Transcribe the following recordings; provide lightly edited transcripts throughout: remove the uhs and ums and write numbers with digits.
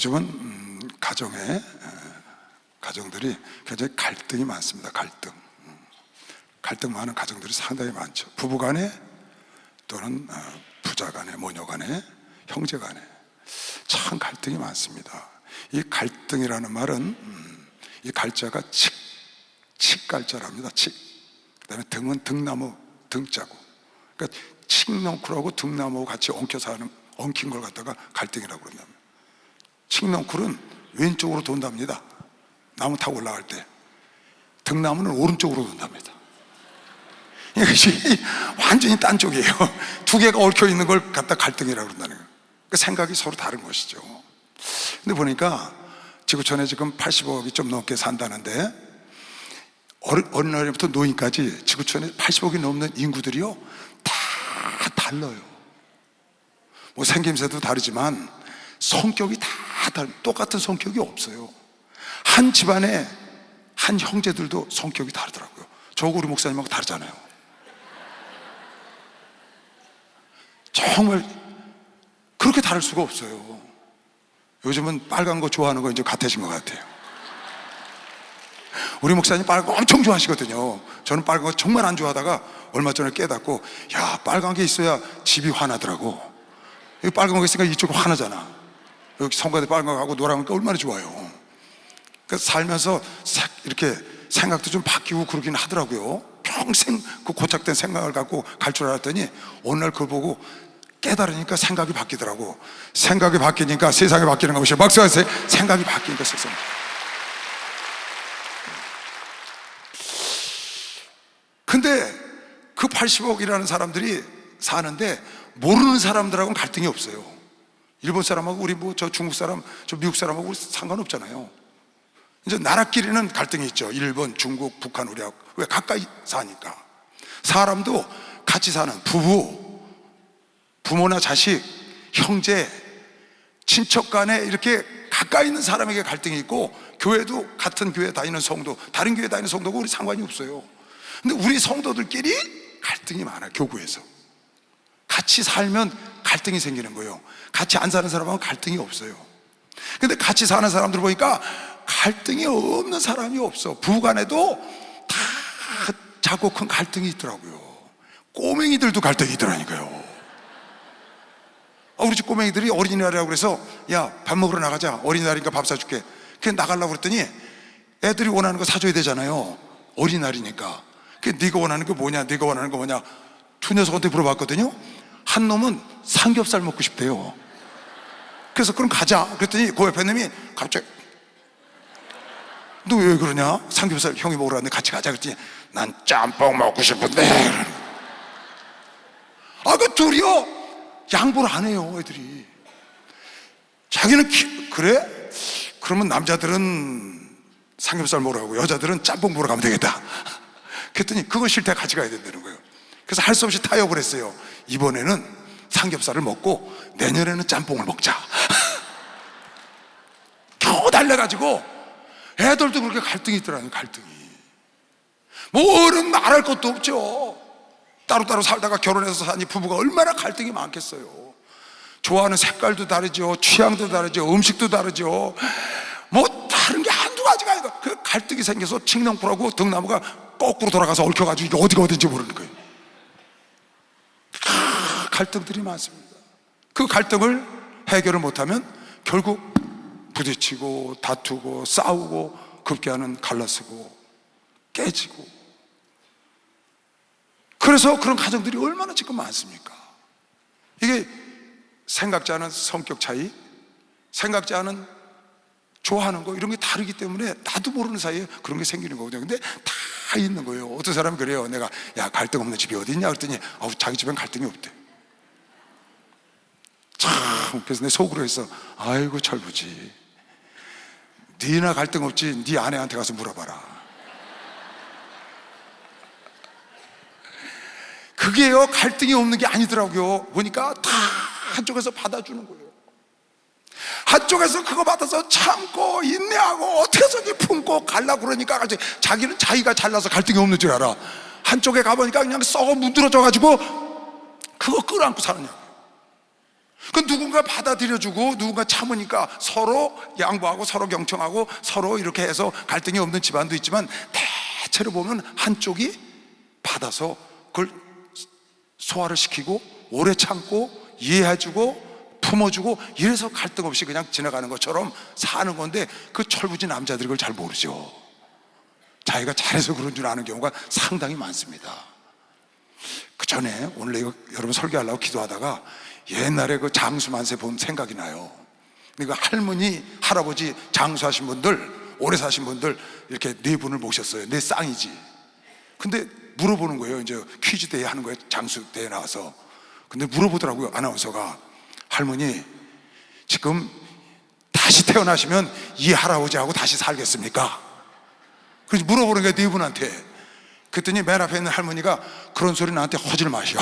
요즘은 가정들이 굉장히 갈등이 많습니다. 갈등 많은 가정들이 상당히 많죠. 부부간에 또는 부자간에, 모녀간에, 형제간에 참 갈등이 많습니다. 이 갈등이라는 말은 이 갈자가 칡갈자랍니다. 그다음에 등은 등나무 등자고, 그러니까 칡넝쿨하고 등나무하고 같이 엉킨 걸 갖다가 갈등이라고 그런답니다. 칡넝쿨은 왼쪽으로 돈답니다. 나무 타고 올라갈 때. 등나무는 오른쪽으로 돈답니다. 이것이 완전히 딴 쪽이에요. 두 개가 얽혀 있는 걸 갖다 갈등이라고 그런다는 거예요. 그 생각이 서로 다른 것이죠. 근데 보니까 지구촌에 지금 80억이 좀 넘게 산다는데, 어린 날부터 노인까지 지구촌에 80억이 넘는 인구들이요 다 달라요. 뭐 생김새도 다르지만 성격이 다 똑같은 성격이 없어요. 한 집안에 한 형제들도 성격이 다르더라고요. 저하고 우리 목사님하고 다르잖아요. 정말 그렇게 다를 수가 없어요. 요즘은 빨간 거 좋아하는 거 이제 같아진 것 같아요. 우리 목사님 빨간 거 엄청 좋아하시거든요. 저는 빨간 거 정말 안 좋아하다가 얼마 전에 깨닫고, 야, 빨간 게 있어야 집이 환하더라고. 여기 빨간 거 있으니까 이쪽 화나잖아. 여기 성가대 빨간 거 하고 노란 거 얼마나 좋아요. 그러니까 살면서 이렇게 생각도 좀 바뀌고 그러긴 하더라고요. 평생 그 고착된 생각을 갖고 갈 줄 알았더니 어느 날 그걸 보고 깨달으니까 생각이 바뀌더라고. 생각이 바뀌니까 세상이 바뀌는 것이, 박수하세요. 생각이 바뀌니까 세상이. 근데 그 80억이라는 사람들이 사는데 모르는 사람들하고는 갈등이 없어요. 일본 사람하고 우리 저 중국 사람, 저 미국 사람하고 상관없잖아요. 이제 나라끼리는 갈등이 있죠. 일본, 중국, 북한, 우리하고. 왜? 가까이 사니까. 사람도 같이 사는 부모나 자식, 형제, 친척 간에 이렇게 가까이 있는 사람에게 갈등이 있고, 교회도 같은 교회 다니는 성도, 다른 교회 다니는 성도고 우리 상관이 없어요. 근데 우리 성도들끼리 갈등이 많아요. 교구에서 같이 살면 갈등이 생기는 거예요. 같이 안 사는 사람하고 갈등이 없어요. 근데 같이 사는 사람들 보니까 갈등이 없는 사람이 없어. 부부간에도 다 작고 큰 갈등이 있더라고요. 꼬맹이들도 갈등이 있더라니까요. 우리 집 꼬맹이들이 어린이날이라고 그래서, 야, 밥 먹으러 나가자. 어린이날이니까 밥 사줄게. 그냥 나가려고 그랬더니 애들이 원하는 거 사줘야 되잖아요. 어린이날이니까. 네가 원하는 게 뭐냐, 네가 원하는 거 뭐냐, 두 녀석한테 물어봤거든요. 한 놈은 삼겹살 먹고 싶대요. 그래서 그럼 가자 그랬더니 그 옆에 놈이 갑자기, 너 왜 그러냐? 삼겹살 형이 먹으러 왔는데 같이 가자 그랬더니, 난 짬뽕 먹고 싶은데. 그 둘이요 양보를 안 해요. 애들이 자기는 그래? 그러면 남자들은 삼겹살 먹으러 가고 여자들은 짬뽕 먹으러 가면 되겠다. 그랬더니 그거 싫대, 같이 가야 된다는 거예요. 그래서 할 수 없이 타협을 했어요. 이번에는 삼겹살을 먹고 내년에는 짬뽕을 먹자. 겨우 달래가지고 애들도 그렇게 갈등이 있더라고요. 갈등이 뭐는 말할 것도 없죠. 따로따로 살다가 결혼해서 사니 부부가 얼마나 갈등이 많겠어요. 좋아하는 색깔도 다르죠, 취향도 다르죠, 음식도 다르죠. 뭐 다른 게 한두 가지가 아니고 그 갈등이 생겨서 칡넝쿨하고 등나무가 거꾸로 돌아가서 얽혀가지고 이게 어디가 어딘지 모르는 거예요. 갈등들이 많습니다. 그 갈등을 해결을 못하면 결국 부딪히고 다투고 싸우고 급기야는 갈라쓰고 깨지고. 그래서 그런 가정들이 얼마나 지금 많습니까? 이게 생각지 않은 성격 차이, 생각지 않은 좋아하는 거, 이런 게 다르기 때문에 나도 모르는 사이에 그런 게 생기는 거거든요. 근데 다 있는 거예요. 어떤 사람은 그래요. 내가, 야, 갈등 없는 집이 어디 있냐 그랬더니 자기 집엔 갈등이 없대. 참, 그래서 내 속으로 해서, 아이고 철부지, 니나 갈등 없지 니 아내한테 가서 물어봐라. 그게요 갈등이 없는 게 아니더라고요. 보니까 다 한쪽에서 받아주는 거예요. 한쪽에서 그거 받아서 참고 인내하고 어떻게 저기 품고 가려고 그러니까 자기는 자기가 잘나서 갈등이 없는 줄 알아. 한쪽에 가보니까 그냥 썩어 문드러져 가지고 그거 끌어안고 사느냐. 그 누군가 받아들여주고 누군가 참으니까 서로 양보하고 서로 경청하고 서로 이렇게 해서 갈등이 없는 집안도 있지만, 대체로 보면 한쪽이 받아서 그걸 소화를 시키고 오래 참고 이해해주고 품어주고 이래서 갈등 없이 그냥 지나가는 것처럼 사는 건데, 그 철부지 남자들이 그걸 잘 모르죠. 자기가 잘해서 그런 줄 아는 경우가 상당히 많습니다. 그 전에 오늘 이거 여러분 설교하려고 기도하다가 옛날에 그 장수만세 본 생각이 나요. 그 할머니, 할아버지 장수하신 분들, 오래 사신 분들 이렇게 네 분을 모셨어요. 내 쌍이지. 근데 물어보는 거예요. 이제 퀴즈 대회 하는 거예요. 장수 대회 나와서. 근데 물어보더라고요. 아나운서가, 할머니 지금 다시 태어나시면 이 할아버지하고 다시 살겠습니까? 그래서 물어보는 거예요, 네 분한테. 그랬더니 맨 앞에 있는 할머니가 그런 소리 나한테 하질 마시오.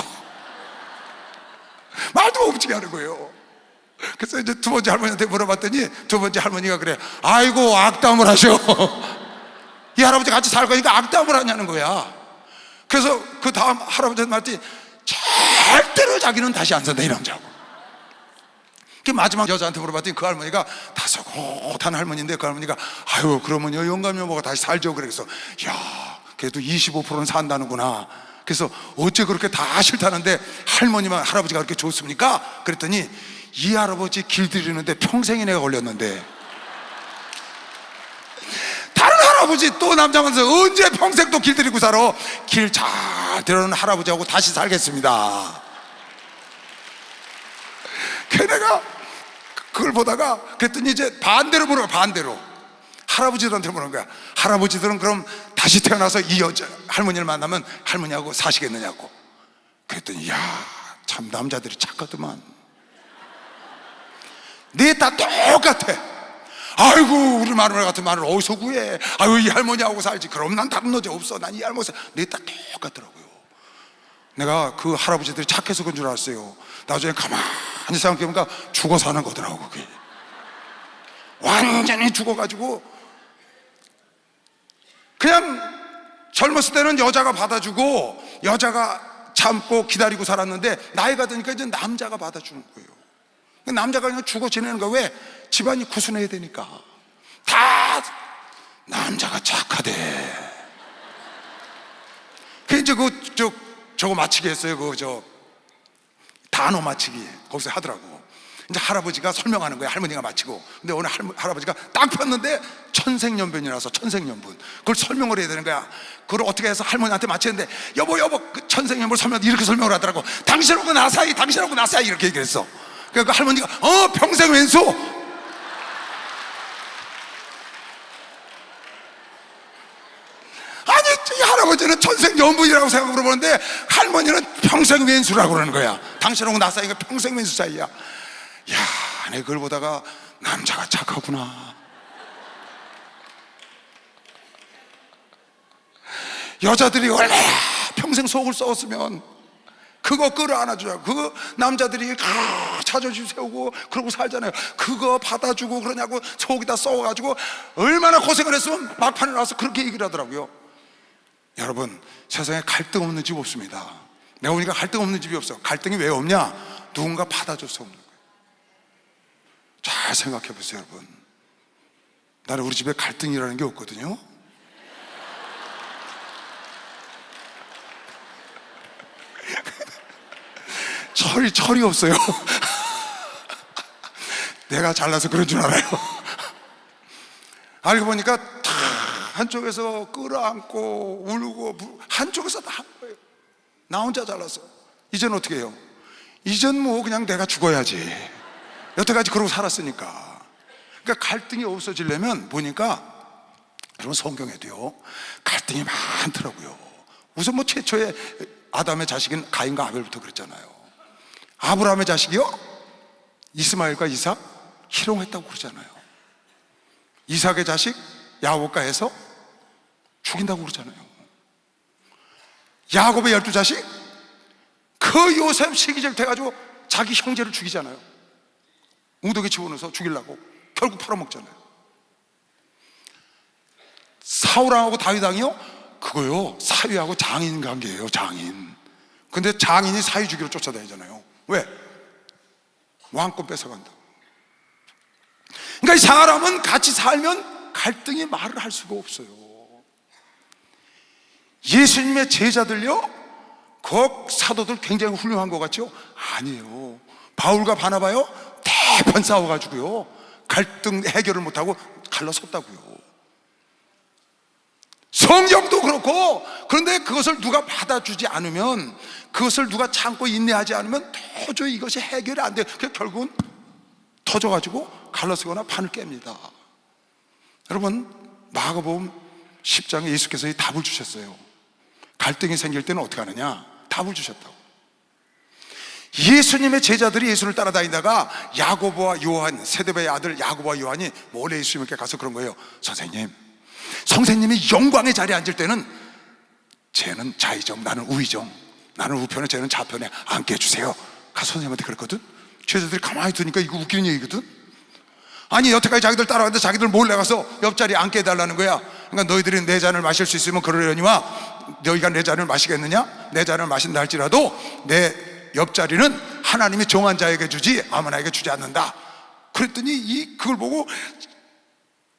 말도 없지게 하는 거예요. 그래서 이제 두 번째 할머니한테 물어봤더니 두 번째 할머니가 그래, 아이고 악담을 하셔. 이 할아버지 같이 살 거니까 악담을 하냐는 거야. 그래서 그 다음 할아버지한테 말했더니 절대로 자기는 다시 안 산다, 이 남자하고. 그 마지막 여자한테 물어봤더니 그 할머니가 다소곳한 할머니인데, 그 할머니가 아유 그러면요 영감 여보가 다시 살죠. 그래서 야 그래도 25%는 산다는구나. 그래서 어째 그렇게 다 싫다는데 할머니만 할아버지가 그렇게 좋습니까? 그랬더니 이 할아버지 길들이는데 평생이 내가 걸렸는데, 다른 할아버지 또 남자 만나서 언제 평생 또 길들이고 살아. 길 잘 들어오는 할아버지하고 다시 살겠습니다. 걔네가 그걸 보다가 그랬더니 이제 반대로 물어요. 반대로 할아버지들한테 물어본 거야. 할아버지들은 그럼 다시 태어나서 이 여자 할머니를 만나면 할머니하고 사시겠느냐고. 그랬더니 야 참 남자들이 착하더만. 네 다 똑같아. 아이고 우리 마누라 같은 마누라 어디서 구해. 아유 이 할머니하고 살지. 그럼 난 다른 여자 없어. 난 이 할머니. 네 다 똑같더라고요. 내가 그 할아버지들이 착해서 그런 줄 알았어요. 나중에 가만히 생각해보니까 죽어 사는 거더라고. 그게 완전히 죽어가지고 그냥 젊었을 때는 여자가 받아주고 여자가 참고 기다리고 살았는데, 나이가 드니까 이제 남자가 받아주는 거예요. 남자가 그냥 죽어 지내는 거야. 왜? 집안이 구순해야 되니까. 다 남자가 착하대. 그 이제 저거 맞히기 했어요. 단어 맞히기 거기서 하더라고. 이제 할아버지가 설명하는 거예요. 할머니가 마치고. 근데 오늘 할아버지가 딱 폈는데 천생연분이라서 천생연분 그걸 설명을 해야 되는 거야. 그걸 어떻게 해서 할머니한테 맞히는데, 여보 그 천생연분 설명 이렇게 설명을 하더라고. 당신하고 나 사이, 당신하고 나 사이 이렇게 얘기했어. 그러니까 할머니가 평생 왼수. 아니 이 할아버지는 천생연분이라고 생각으로 보는데 할머니는 평생 왼수라고 그러는 거야. 당신하고 나 사이가 평생 왼수 사이야. 야, 내 그걸 보다가 남자가 착하구나. 여자들이 원래 평생 속을 썩었으면 그거 끌어안아줘요. 그 남자들이 자존심 세우고 그러고 살잖아요. 그거 받아주고 그러냐고 속이 다 썩어가지고 얼마나 고생을 했으면 막판에 나와서 그렇게 얘기를 하더라고요. 여러분 세상에 갈등 없는 집 없습니다. 내가 보니까 갈등 없는 집이 없어. 갈등이 왜 없냐? 누군가 받아줘서 없는 거예요. 잘 생각해 보세요. 여러분, 나는 우리 집에 갈등이라는 게 없거든요. 철이 없어요. 내가 잘나서 그런 줄 알아요. 알고 보니까 다 한쪽에서 끌어안고 울고 한쪽에서 다 한 거예요. 나 혼자 잘나서. 이제는 어떻게 해요? 이젠 뭐 그냥 내가 죽어야지. 여태까지 그러고 살았으니까. 그러니까 갈등이 없어지려면 보니까 여러분 성경에도요 갈등이 많더라고요. 우선 뭐 최초에 아담의 자식인 가인과 아벨부터 그랬잖아요. 아브라함의 자식이요 이스마엘과 이삭 희롱했다고 그러잖아요. 이삭의 자식 야곱과 해서 죽인다고 그러잖아요. 야곱의 12자식 그 요셉 시기질 돼가지고 자기 형제를 죽이잖아요. 웅덩이 집어넣어서 죽이려고 결국 팔아먹잖아요. 사울왕하고 다윗왕이요 그거요 사위하고 장인 관계예요. 장인. 근데 장인이 사위 죽이러 쫓아다니잖아요. 왜? 왕권 뺏어간다. 그러니까 이 사람은 같이 살면 갈등이 말을 할 수가 없어요. 예수님의 제자들요, 그 사도들 굉장히 훌륭한 것 같죠? 아니에요. 바울과 바나바요, 대판 싸워가지고요 갈등 해결을 못하고 갈라섰다고요. 성경도 그렇고. 그런데 그것을 누가 받아주지 않으면, 그것을 누가 참고 인내하지 않으면 도저히 이것이 해결이 안 돼요. 그래서 결국은 터져가지고 갈라서거나 판을 깹니다. 여러분, 마가복음 10장에 예수께서 이 답을 주셨어요. 갈등이 생길 때는 어떻게 하느냐, 답을 주셨다고. 예수님의 제자들이 예수를 따라다니다가 야고보와 요한, 세데베의 아들 야고보와 요한이 몰래 예수님께 가서 그런 거예요. 선생님이 영광의 자리에 앉을 때는 쟤는 좌의정, 나는 우의정, 나는 우편에 쟤는 좌편에 앉게 해주세요. 가서 선생님한테 그랬거든. 제자들이 가만히 두니까 이거 웃기는 얘기거든. 아니, 여태까지 자기들 따라왔는데 자기들 몰래 가서 옆자리에 앉게 해달라는 거야. 그러니까 너희들이 내 잔을 마실 수 있으면 그러려니와 너희가 내 잔을 마시겠느냐? 내 잔을 마신다 할지라도 내 옆자리는 하나님이 정한 자에게 주지 아무나에게 주지 않는다. 그랬더니 그걸 보고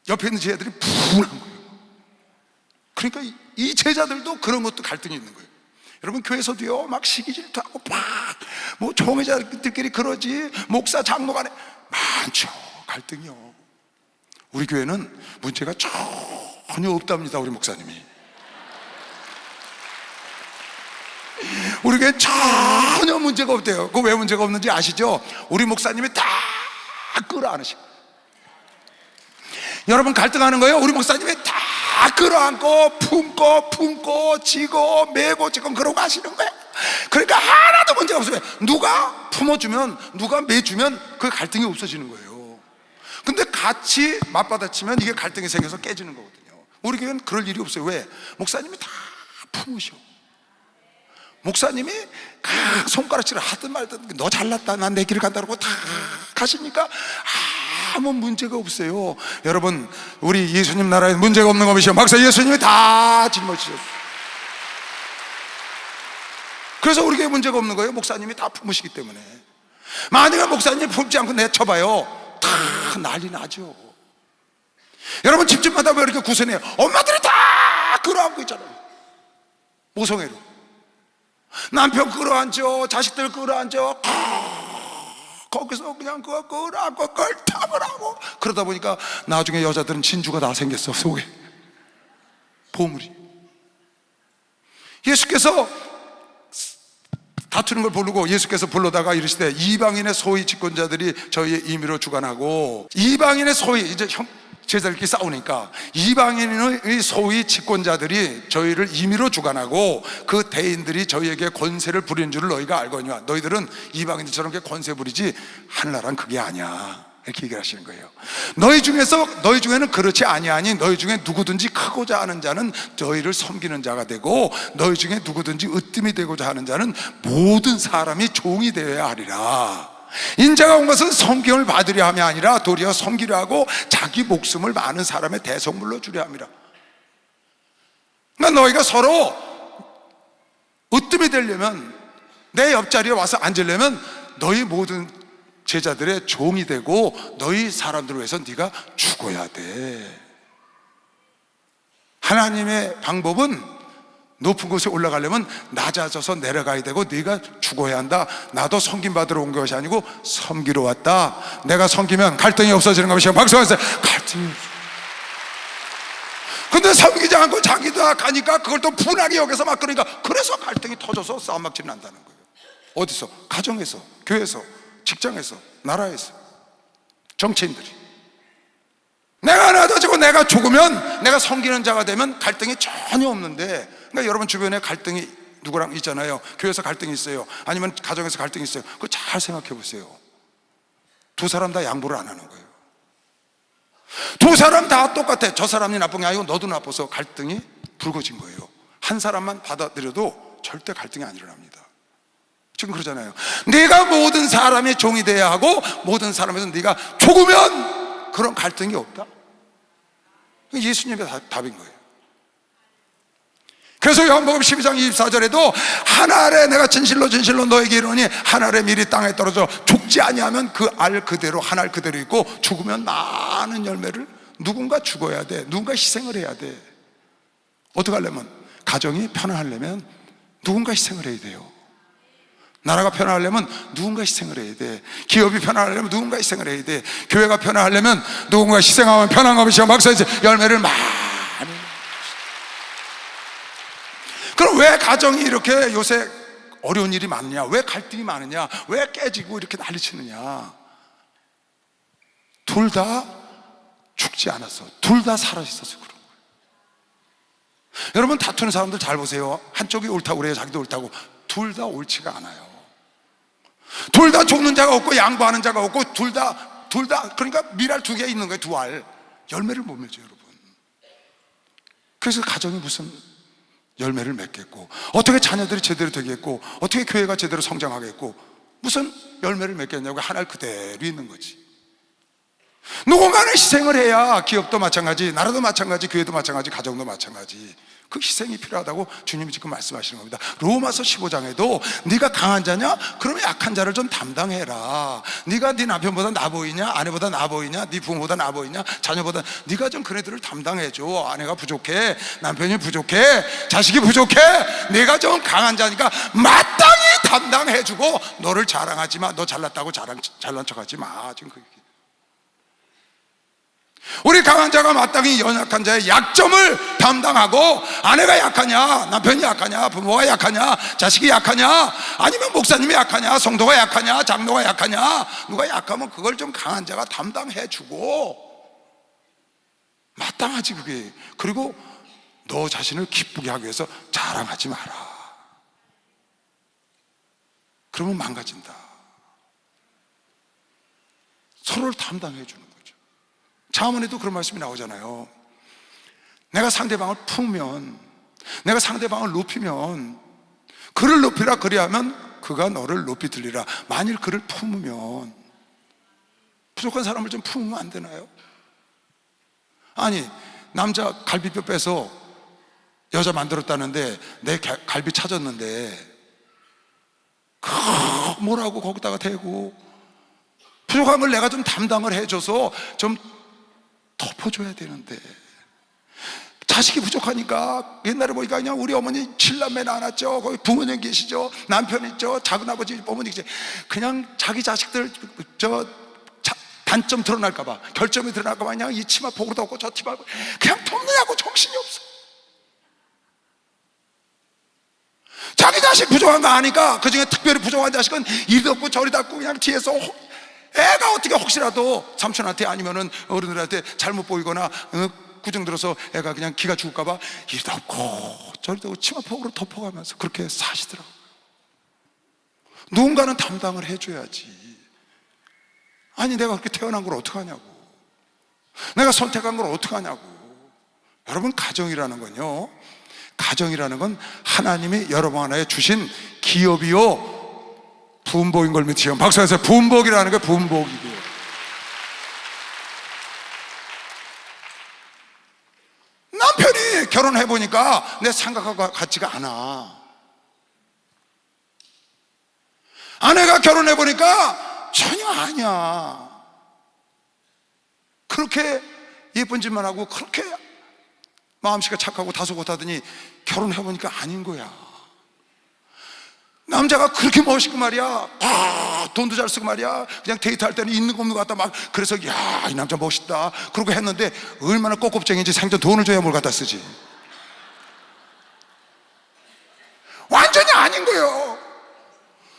옆에 있는 제자들이 분한 거예요. 그러니까 이 제자들도 그런 것도 갈등이 있는 거예요. 여러분, 교회에서도요 막 시기 질투하고 뭐 총회자들끼리 그러지, 목사 장로 간에 많죠, 갈등이요. 우리 교회는 문제가 전혀 없답니다. 우리 목사님이, 우리 교회 전혀 문제가 없대요. 그 왜 문제가 없는지 아시죠? 우리 목사님이 다 끌어안으시고. 여러분, 갈등하는 거예요, 우리 목사님이 다 끌어안고 품고 지고 메고 지금 그러고 하시는 거예요. 그러니까 하나도 문제가 없어요. 누가 품어주면, 누가 매주면 그 갈등이 없어지는 거예요. 근데 같이 맞받아치면 이게 갈등이 생겨서 깨지는 거거든요. 우리 교회는 그럴 일이 없어요. 왜? 목사님이 다 품으셔. 목사님이 손가락질을 하든 말든 너 잘났다, 난 내 길을 간다고 다 가시니까 아무 문제가 없어요. 여러분, 우리 예수님 나라에 문제가 없는 것이요, 막상 예수님이 다 짊어지셨어요. 그래서 우리 교회 문제가 없는 거예요. 목사님이 다 품으시기 때문에. 만약에 목사님이 품지 않고 내쳐봐요, 다 난리 나죠. 여러분, 집집마다 왜 이렇게 구선해요? 엄마들이 다 끌어안고 있잖아요. 모성애로 남편 끌어안죠, 자식들 끌어안죠. 거기서 그냥 그거 끌어안고 걸탐을 하고 그러다 보니까 나중에 여자들은 진주가 다 생겼어, 속에 보물이. 예수께서 다투는 걸 부르고 예수께서 불러다가 이르시되 이방인의 소위 집권자들이 저희의 임의로 주관하고, 이방인의 소위, 이제 제자들끼리 싸우니까 이방인의 소위 집권자들이 저희를 임의로 주관하고 그 대인들이 저희에게 권세를 부리는 줄을 너희가 알거니와. 너희들은 이방인들처럼 권세 부리지 하늘나라는 그게 아니야, 이렇게 얘기를 하시는 거예요. 너희 중에는 그렇지 아니하니 너희 중에 누구든지 크고자 하는 자는 너희를 섬기는 자가 되고, 너희 중에 누구든지 으뜸이 되고자 하는 자는 모든 사람이 종이 되어야 하리라. 인자가 온 것은 섬김을 받으려 함이 아니라 도리어 섬기려 하고 자기 목숨을 많은 사람의 대속물로 주려 함이라. 그러니까 너희가 서로 으뜸이 되려면, 내 옆자리에 와서 앉으려면 너희 모든 제자들의 종이 되고 너희 사람들을 위해서 네가 죽어야 돼. 하나님의 방법은 높은 곳에 올라가려면 낮아져서 내려가야 되고 네가 죽어야 한다. 나도 섬김받으러 온 것이 아니고 섬기러 왔다. 내가 섬기면 갈등이 없어지는 것이요, 박수하세요. 갈등이 없어. 근데 섬기지 않고 자기도 가니까 그걸 또 분하게 여겨서 막 그러니까, 그래서 갈등이 터져서 싸움막질이 난다는 거예요. 어디서? 가정에서, 교회에서, 직장에서, 나라에서, 정치인들이. 내가 낮아지고 내가 죽으면, 내가 섬기는 자가 되면 갈등이 전혀 없는데, 그러니까 여러분 주변에 갈등이 누구랑 있잖아요. 교회에서 갈등이 있어요, 아니면 가정에서 갈등이 있어요. 그거 잘 생각해 보세요. 두 사람 다 양보를 안 하는 거예요. 두 사람 다 똑같아. 저 사람이 나쁜 게 아니고 너도 나빠서 갈등이 불거진 거예요. 한 사람만 받아들여도 절대 갈등이 안 일어납니다. 지금 그러잖아요. 네가 모든 사람의 종이 돼야 하고 모든 사람에서 네가 죽으면 그런 갈등이 없다. 예수님의 답인 거예요. 그래서 요한복음 12장 24절에도 한 알에 내가 진실로 진실로 너에게 이르노니 한 알에 미리 땅에 떨어져 죽지 아니하면 그 알 그대로 한 알 그대로 있고 죽으면 많은 열매를, 누군가 죽어야 돼, 누군가 희생을 해야 돼. 어떻게 하려면, 가정이 편안하려면 누군가 희생을 해야 돼요. 나라가 편안하려면 누군가 희생을 해야 돼. 기업이 편안하려면 누군가 희생을 해야 돼. 교회가 편안하려면 누군가 희생하면 편안한 것이 막사에서 열매를 많이. 그럼 왜 가정이 이렇게 요새 어려운 일이 많느냐, 왜 갈등이 많으냐, 왜 깨지고 이렇게 난리치느냐? 둘 다 죽지 않았어. 둘 다 살아있어서 그런 거예요. 여러분, 다투는 사람들 잘 보세요. 한쪽이 옳다고 그래요, 자기도 옳다고. 둘 다 옳지가 않아요. 둘 다 죽는 자가 없고 양보하는 자가 없고, 둘 다 그러니까 밀알 두 개 있는 거예요. 두 알. 열매를 못 맺어요, 여러분. 그래서 가정이 무슨 열매를 맺겠고, 어떻게 자녀들이 제대로 되겠고, 어떻게 교회가 제대로 성장하겠고, 무슨 열매를 맺겠냐고. 한 알 그대로 있는 거지. 누군가는 희생을 해야 기업도 마찬가지, 나라도 마찬가지, 교회도 마찬가지, 가정도 마찬가지. 그 희생이 필요하다고 주님이 지금 말씀하시는 겁니다. 로마서 15장에도 네가 강한 자냐? 그러면 약한 자를 좀 담당해라. 네가 네 남편보다 나 보이냐? 아내보다 나 보이냐? 네 부모보다 나 보이냐? 자녀보다, 네가 좀 그네들을 담당해줘. 아내가 부족해, 남편이 부족해, 자식이 부족해. 내가 좀 강한 자니까 마땅히 담당해주고, 너를 자랑하지 마. 너 잘났다고 잘난 척하지 마. 지금 그 얘기. 우리 강한 자가 마땅히 연약한 자의 약점을 담당하고, 아내가 약하냐, 남편이 약하냐, 부모가 약하냐, 자식이 약하냐, 아니면 목사님이 약하냐, 성도가 약하냐, 장로가 약하냐, 누가 약하면 그걸 좀 강한 자가 담당해주고, 마땅하지 그게. 그리고 너 자신을 기쁘게 하기 위해서 자랑하지 마라. 그러면 망가진다. 서로를 담당해주는 거죠. 자문에도 그런 말씀이 나오잖아요. 내가 상대방을 품으면, 내가 상대방을 높이면, 그를 높이라 그리하면 그가 너를 높이 들리라. 만일 그를 품으면, 부족한 사람을 좀 품으면 안 되나요? 아니, 남자 갈비뼈 빼서 여자 만들었다는데 내 갈비 찾았는데 뭐라고 거기다가 대고, 부족한 걸 내가 좀 담당을 해줘서 좀 덮어줘야 되는데, 자식이 부족하니까 옛날에 보니까 그냥 우리 어머니 7남매 낳았죠. 거기 부모님 계시죠, 남편 있죠, 작은아버지 어머니 계시죠. 그냥 자기 자식들 단점 드러날까봐, 결점이 드러날까봐 그냥 이 치마 복으로 덮고 저 치마 그냥 돕느냐고 정신이 없어. 자기 자식 부족한 거 아니까, 그중에 특별히 부족한 자식은 이리 없고 저리 닦고 그냥 뒤에서, 애가 어떻게 혹시라도 삼촌한테 아니면은 어른들한테 잘못 보이거나 구정 들어서 애가 그냥 기가 죽을까봐 이리 없고 저리 닦고 치마폭으로 덮어가면서 그렇게 사시더라고요. 누군가는 담당을 해줘야지. 아니, 내가 그렇게 태어난 걸 어떡하냐고, 내가 선택한 걸 어떡하냐고. 여러분, 가정이라는 건요, 가정이라는 건 하나님이 여러분 하나에 주신 기업이요 분복인 걸 믿으시오. 박수하세요. 분복이라는 게 분복이고요. 남편이 결혼해보니까 내 생각과 같지가 않아. 아내가 결혼해보니까 전혀 아니야. 그렇게 예쁜 짓만 하고 그렇게 마음씨가 착하고 다소곳하더니 결혼해보니까 아닌 거야. 남자가 그렇게 멋있고 말이야, 돈도 잘 쓰고 말이야, 그냥 데이트할 때는 있는 거 없는 거 같다 막. 그래서 야, 이 남자 멋있다 그러고 했는데, 얼마나 꼬꼬쟁인지 생전 돈을 줘야 뭘 갖다 쓰지. 완전히 아닌 거예요.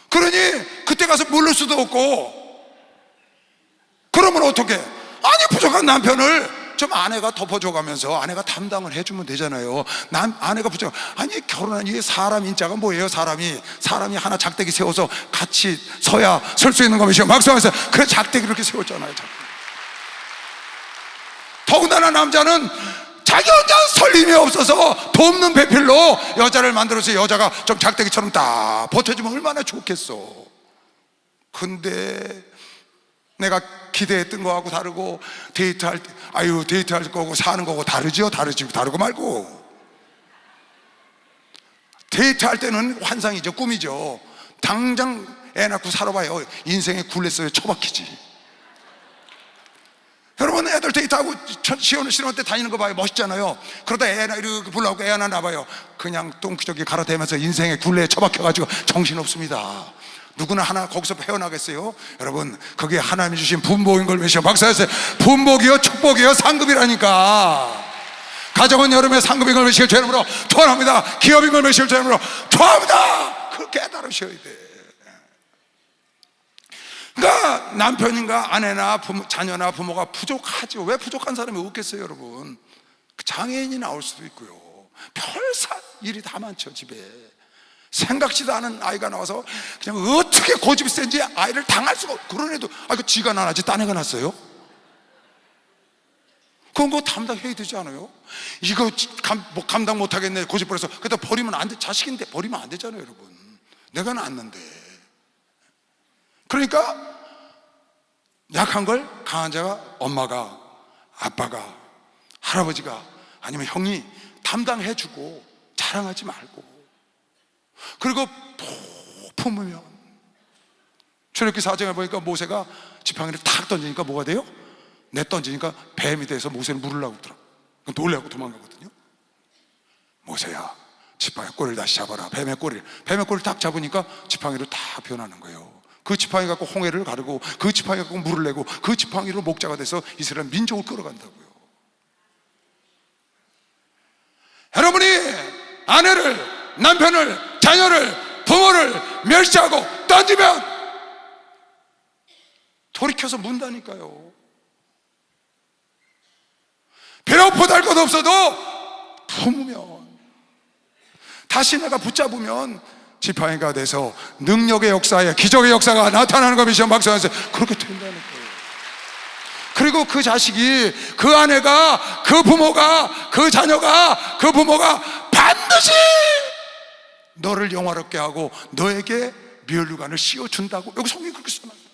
그러니 그때 가서 물을 수도 없고, 그러면 어떡해? 아니, 부족한 남편을 좀 아내가 덮어줘가면서 아내가 담당을 해주면 되잖아요. 아내가 부족, 아니, 결혼한 이게 사람 인자가 뭐예요? 사람이 하나 작대기 세워서 같이 서야 설 수 있는 거면요. 막상해서 그 작대기를 이렇게 세웠잖아요. 더군다나 남자는 자기 혼자 설 힘이 없어서 돕는 배필로 여자를 만들어서 여자가 좀 작대기처럼 딱 버텨주면 얼마나 좋겠어. 근데 내가 기대했던 거하고 다르고, 데이트할 때, 데이트할 거고 사는 거고 다르죠. 다르고 말고. 데이트할 때는 환상이죠, 꿈이죠. 당장 애 낳고 살아봐요. 인생의 굴레 속에 처박히지. 여러분, 애들 데이트하고 시원한 때 다니는 거 봐요. 멋있잖아요. 그러다 애 하나 이렇게 불러오고 애 하나 낳아봐요. 그냥 똥기저귀 갈아대면서 인생의 굴레에 처박혀가지고 정신없습니다. 누구나 하나 거기서 헤어나겠어요? 여러분, 그게 하나님이 주신 분복인 걸 믿으시오. 박사였어요. 분복이요 축복이요 상급이라니까. 가정은 여러분의 상급인 걸 믿으시길 주 이름으로 투원합니다. 기업인 걸 믿으시길 주 이름으로 투원합니다. 그렇게 깨달으셔야 돼. 그러니까 남편인가 아내나 자녀나 부모가 부족하죠. 왜 부족한 사람이 없겠어요, 여러분? 장애인이 나올 수도 있고요. 별사 일이 다 많죠. 집에 생각지도 않은 아이가 나와서 그냥 어떻게 고집이 센지 아이를 당할 수가 없고, 그런 애도 그 지가 낳았지 딴 애가 낳았어요? 그건 거 담당해야 되지 않아요? 이거 감당 못하겠네 고집 부려서 그때 버리면 안 돼. 자식인데 버리면 안 되잖아요, 여러분. 내가 낳았는데. 그러니까 약한 걸 강한 자가 엄마가, 아빠가, 할아버지가 아니면 형이 담당해주고 자랑하지 말고, 그리고 푹 품으면. 출애굽기 4장에 보니까 모세가 지팡이를 탁 던지니까 뭐가 돼요? 던지니까 뱀이 돼서 모세를 물으려고 그러더라. 놀래고 도망가거든요. 모세야, 지팡이 꼬리를 다시 잡아라. 뱀의 꼬리를 딱 잡으니까 지팡이로 다 변하는 거예요. 그 지팡이 갖고 홍해를 가르고, 그 지팡이 갖고 물을 내고, 그 지팡이로 목자가 돼서 이스라엘 민족을 끌어간다고요. 여러분이 아내를, 남편을, 자녀를, 부모를 멸시하고 던지면 돌이켜서 문다니까요. 비록 보잘 것 없어도 품으면, 다시 내가 붙잡으면 지팡이가 돼서 능력의 역사에 기적의 역사가 나타나는 거 미션 박사에서 그렇게 된다는 거예요. 그리고 그 자식이, 그 아내가, 그 부모가, 그 자녀가, 그 부모가 반드시 너를 영화롭게 하고 너에게 면류관을 씌워준다고 여기 성경이 그렇게 써놔요.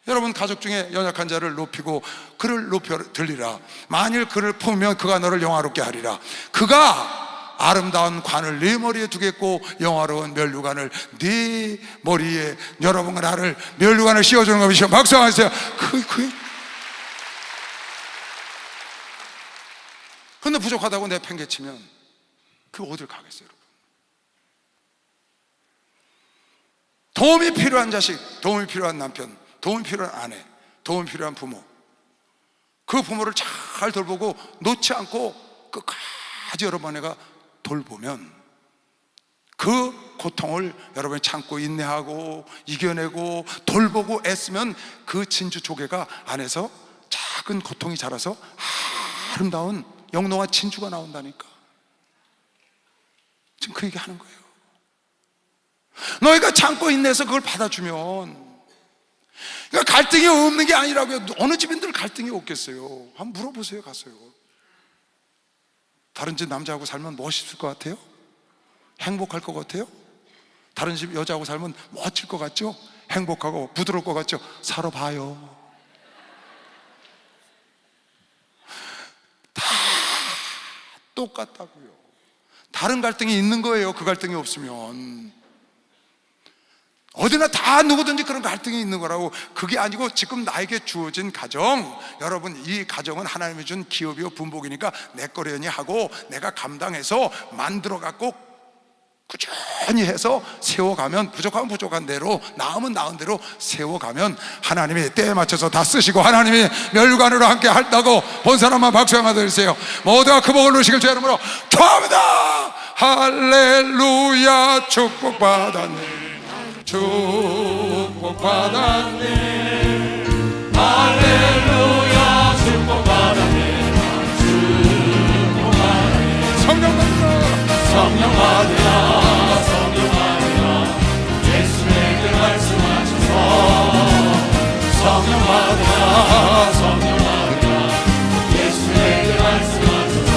여러분, 가족 중에 연약한 자를 높이고 그를 높여 들리라. 만일 그를 품으면 그가 너를 영화롭게 하리라. 그가 아름다운 관을 네 머리에 두겠고 영화로운 면류관을 네 머리에, 여러분과 나를 면류관을 씌워주는 것이죠. 박수 하세요. 근데 부족하다고 내 팽개치면 그 어딜 가겠어요, 여러분? 도움이 필요한 자식, 도움이 필요한 남편, 도움이 필요한 아내, 도움이 필요한 부모, 그 부모를 잘 돌보고 놓지 않고 끝까지 여러분에가 돌보면 그 고통을 여러분이 참고 인내하고 이겨내고 돌보고 애쓰면 그 진주 조개가 안에서 작은 고통이 자라서 아름다운 영롱한 진주가 나온다니까. 지금 그 얘기 하는 거예요. 너희가 참고 인내해서 그걸 받아주면, 그러니까 갈등이 없는 게 아니라고요. 어느 집인들 갈등이 없겠어요? 한번 물어보세요, 가서요. 다른 집 남자하고 살면 멋있을 것 같아요? 행복할 것 같아요? 다른 집 여자하고 살면 멋질 것 같죠? 행복하고 부드러울 것 같죠? 살아봐요. 다 똑같다고요. 다른 갈등이 있는 거예요. 그 갈등이 없으면. 어디나 다 누구든지 그런 갈등이 있는 거라고. 그게 아니고 지금 나에게 주어진 가정, 여러분, 이 가정은 하나님이 준 기업이요 분복이니까 내 거려니 하고 내가 감당해서 만들어 갖고 꾸준히 해서 세워가면, 부족하면 부족한 대로, 나으면 나은 대로 세워가면 하나님이 때에 맞춰서 다 쓰시고 하나님이 멸관으로 함께 한다고 본 사람만 박수 한번 드리세요. 모두가 그 복을 누리시길 주 이름으로 축복합니다. 할렐루야. 축복받았네, 축복받았네. 할렐루야. 축복받았네, 축복받았네. 성령 받으라, 성령 받으라, 성령 받으라. 예수 내게 말씀하셔서 성령 받으라, 성령 받으라. 예수 내게 말씀하셔서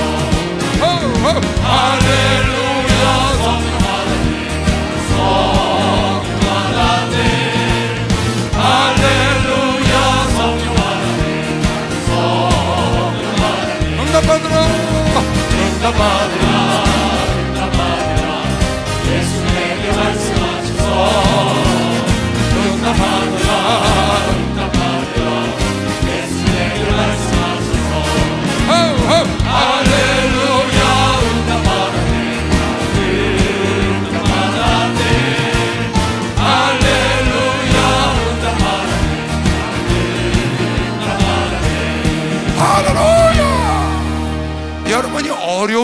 할렐루야. 성령 받았네, 성령 받았네. 할렐루야. 성령 받았네, 성령 받았네. 응답 받으라, 응답 받으라, 응답 받으라.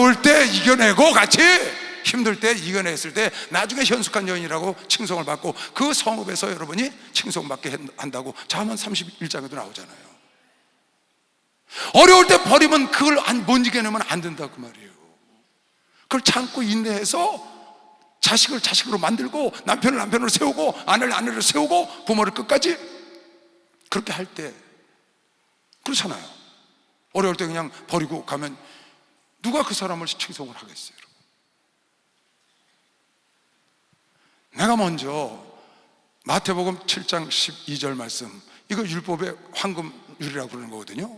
어려울 때 이겨내고 같이 힘들 때 이겨냈을 때 나중에 현숙한 여인이라고 칭송을 받고 그 성읍에서 여러분이 칭송받게 한다고 잠언 31장에도 나오잖아요. 어려울 때 버리면 그걸 못 이겨내면 안 된다 그 말이에요. 그걸 참고 인내해서 자식을 자식으로 만들고 남편을 남편으로 세우고 아내를 아내로 세우고 부모를 끝까지 그렇게 할 때 그렇잖아요. 어려울 때 그냥 버리고 가면 누가 그 사람을 칭송을 하겠어요? 내가 먼저 마태복음 7장 12절 말씀, 이거 율법의 황금률이라고 부르는 거거든요.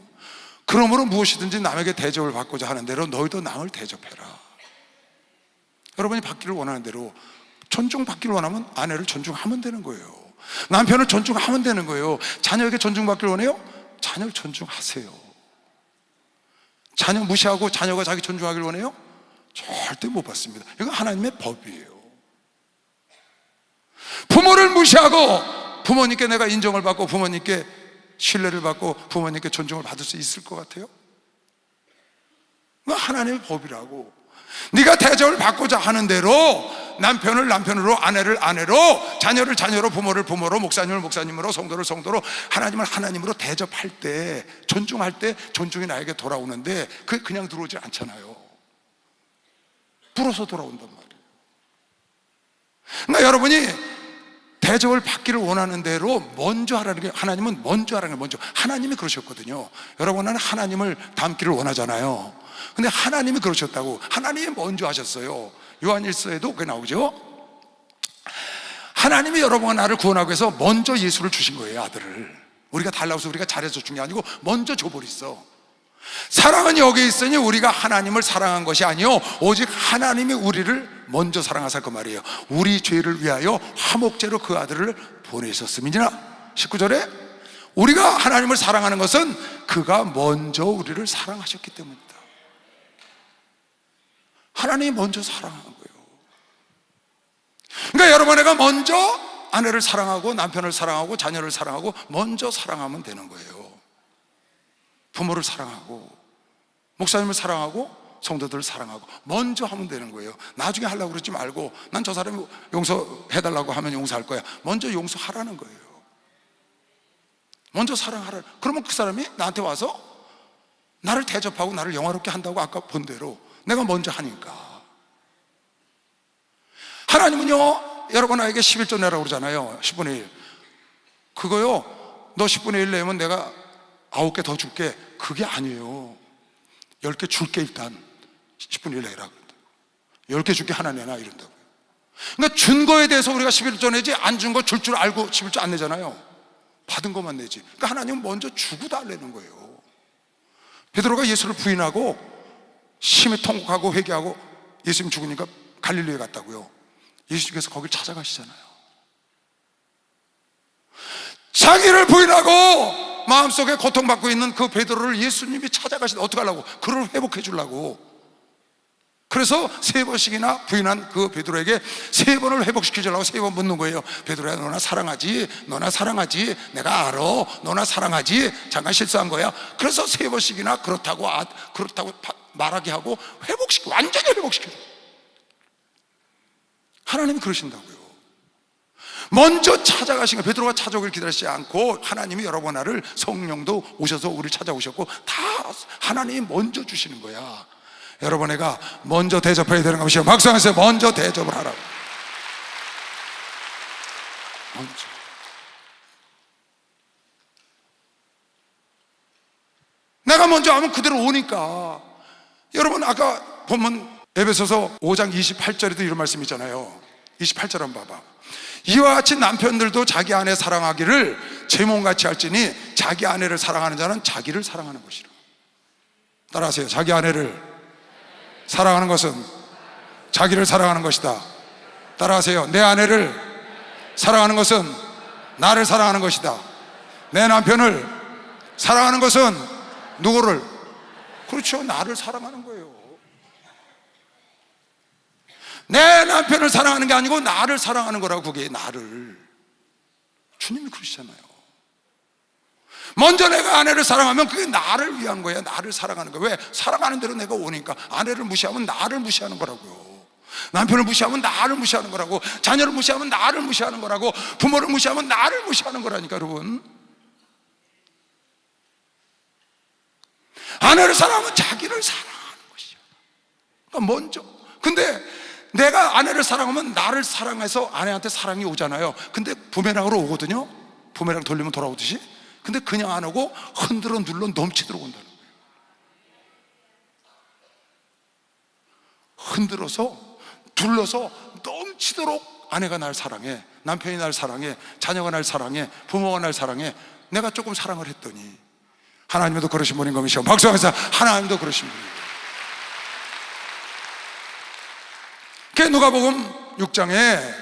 그러므로 무엇이든지 남에게 대접을 받고자 하는 대로 너희도 남을 대접해라. 여러분이 받기를 원하는 대로 존중받기를 원하면 아내를 존중하면 되는 거예요. 남편을 존중하면 되는 거예요. 자녀에게 존중받기를 원해요? 자녀를 존중하세요. 자녀 무시하고 자녀가 자기 존중하기를 원해요? 절대 못 받습니다. 이건 하나님의 법이에요. 부모를 무시하고 부모님께 내가 인정을 받고 부모님께 신뢰를 받고 부모님께 존중을 받을 수 있을 것 같아요? 그건 하나님의 법이라고. 네가 대접을 받고자 하는 대로 남편을 남편으로, 아내를 아내로, 자녀를 자녀로, 부모를 부모로, 목사님을 목사님으로, 성도를 성도로, 하나님을 하나님으로 대접할 때, 존중할 때 존중이 나에게 돌아오는데 그게 그냥 들어오지 않잖아요. 불어서 돌아온단 말이에요. 그러니까 여러분이 대접을 받기를 원하는 대로 먼저 하라는 게, 하나님은 먼저 하라는 게 먼저. 하나님이 그러셨거든요. 여러분은 하나님을 닮기를 원하잖아요. 근데 하나님이 그러셨다고. 하나님이 먼저 하셨어요. 요한일서에도 그게 나오죠. 하나님이 여러분과 나를 구원하기 위해서 먼저 예수를 주신 거예요. 아들을. 우리가 달라서 우리가 잘해서 준 게 아니고 먼저 줘버렸어. 사랑은 여기 있으니 우리가 하나님을 사랑한 것이 아니요 오직 하나님이 우리를 먼저 사랑하사 그 말이에요. 우리 죄를 위하여 화목제로 그 아들을 보내셨음이니라. 19절에 우리가 하나님을 사랑하는 것은 그가 먼저 우리를 사랑하셨기 때문이다. 하나님이 먼저 사랑한 거예요. 그러니까 여러분, 내가 먼저 아내를 사랑하고 남편을 사랑하고 자녀를 사랑하고 먼저 사랑하면 되는 거예요. 부모를 사랑하고 목사님을 사랑하고 성도들을 사랑하고 먼저 하면 되는 거예요. 나중에 하려고 그러지 말고 난 저 사람이 용서해달라고 하면 용서할 거야. 먼저 용서하라는 거예요. 먼저 사랑하라. 그러면 그 사람이 나한테 와서 나를 대접하고 나를 영화롭게 한다고 아까 본 대로 내가 먼저 하니까. 하나님은요, 여러분에게 11조 내라고 그러잖아요. 10분의 1 그거요, 너 10분의 1 내면 내가 9개 더 줄게. 그게 아니에요. 10개 줄게. 일단 10분의 1 내라고. 10개 줄게 하나 내놔 이런다고요. 그러니까 준 거에 대해서 우리가 11조 내지 안 준 거 줄 줄 알고 11조 안 내잖아요. 받은 것만 내지. 그러니까 하나님은 먼저 주고 달라는 거예요. 베드로가 예수를 부인하고 심히 통곡하고 회개하고 예수님 죽으니까 갈릴리에 갔다고요. 예수님께서 거길 찾아가시잖아요. 자기를 부인하고 마음속에 고통받고 있는 그 베드로를 예수님이 찾아가시는데 어떻게 하려고? 그를 회복해 주려고. 그래서 3번씩이나 부인한 그 베드로에게 3번을 회복시켜 주려고 3번 묻는 거예요. 베드로야, 너나 사랑하지? 너나 사랑하지? 내가 알아. 너나 사랑하지? 잠깐 실수한 거야. 그래서 3번씩이나 그렇다고 말하게 하고 완전히 회복시켜 줘. 하나님이 그러신다고요. 먼저 찾아가신 거예요. 베드로가 찾아오길 기다리지 않고 하나님이 여러분 나를, 성령도 오셔서 우리를 찾아오셨고 다 하나님이 먼저 주시는 거야. 여러분, 내가 먼저 대접해야 되는 것이요. 박수하세요. 먼저 대접을 하라고. 먼저. 내가 먼저 하면 그대로 오니까. 여러분, 아까 보면 에베소서 5장 28절에도 이런 말씀 있잖아요. 28절 한번 봐봐. 이와 같이 남편들도 자기 아내 사랑하기를 제 몸같이 할지니 자기 아내를 사랑하는 자는 자기를 사랑하는 것이라. 따라하세요. 자기 아내를 사랑하는 것은 자기를 사랑하는 것이다. 따라하세요. 내 아내를 사랑하는 것은 나를 사랑하는 것이다. 내 남편을 사랑하는 것은 누구를? 그렇죠. 나를 사랑하는 거예요. 내 남편을 사랑하는 게 아니고 나를 사랑하는 거라고. 그게 나를. 주님이 그러시잖아요. 먼저 내가 아내를 사랑하면 그게 나를 위한 거야. 나를 사랑하는 거야. 왜? 사랑하는 대로 내가 오니까. 아내를 무시하면 나를 무시하는 거라고요. 남편을 무시하면 나를 무시하는 거라고. 자녀를 무시하면 나를 무시하는 거라고. 부모를 무시하면 나를 무시하는 거라니까, 여러분. 아내를 사랑하면 자기를 사랑하는 것이야. 그러니까 먼저. 근데 내가 아내를 사랑하면 나를 사랑해서 아내한테 사랑이 오잖아요. 근데 부메랑으로 오거든요. 부메랑 돌리면 돌아오듯이. 근데 그냥 안 오고 흔들어 눌러 넘치도록 온다는 거예요. 흔들어서 둘러서 넘치도록 아내가 날 사랑해, 남편이 날 사랑해, 자녀가 날 사랑해, 부모가 날 사랑해. 내가 조금 사랑을 했더니 하나님도 그러신 분인 것이요. 박수하면서 하나님도 그러신 분입니다. 누가복음 6장에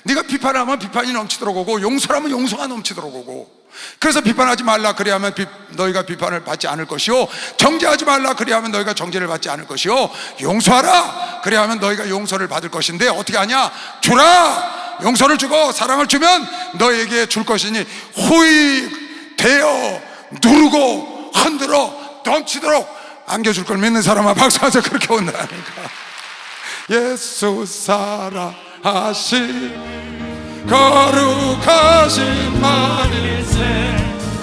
네가 비판하면 비판이 넘치도록 오고 용서하면 용서가 넘치도록 오고, 그래서 비판하지 말라 그리하면 너희가 비판을 받지 않을 것이요, 정죄하지 말라 그리하면 너희가 정죄를 받지 않을 것이요, 용서하라 그리하면 너희가 용서를 받을 것인데 어떻게 하냐? 주라. 용서를 주고 사랑을 주면 너희에게 줄 것이니 후히 되어 누르고 흔들어 넘치도록 안겨줄 걸 믿는 사람아 박수하자. 그렇게 온다니까. 예수 사랑하신 거룩하신 말일세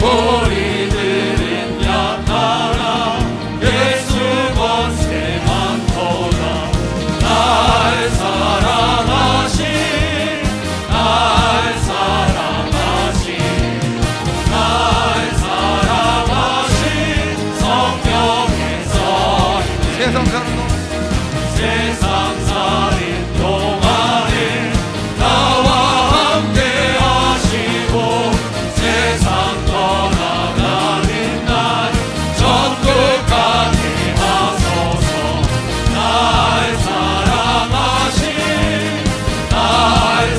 우리들은 약하나 예수 권세 많도다. 날 사랑하신 날 사랑하신 날 사랑하신 성경에서 세상 사는 세상 살인 동안에 나와 함께 하시고 세상 떠나가는 날 전국까지 하소서. 날 사랑하신 날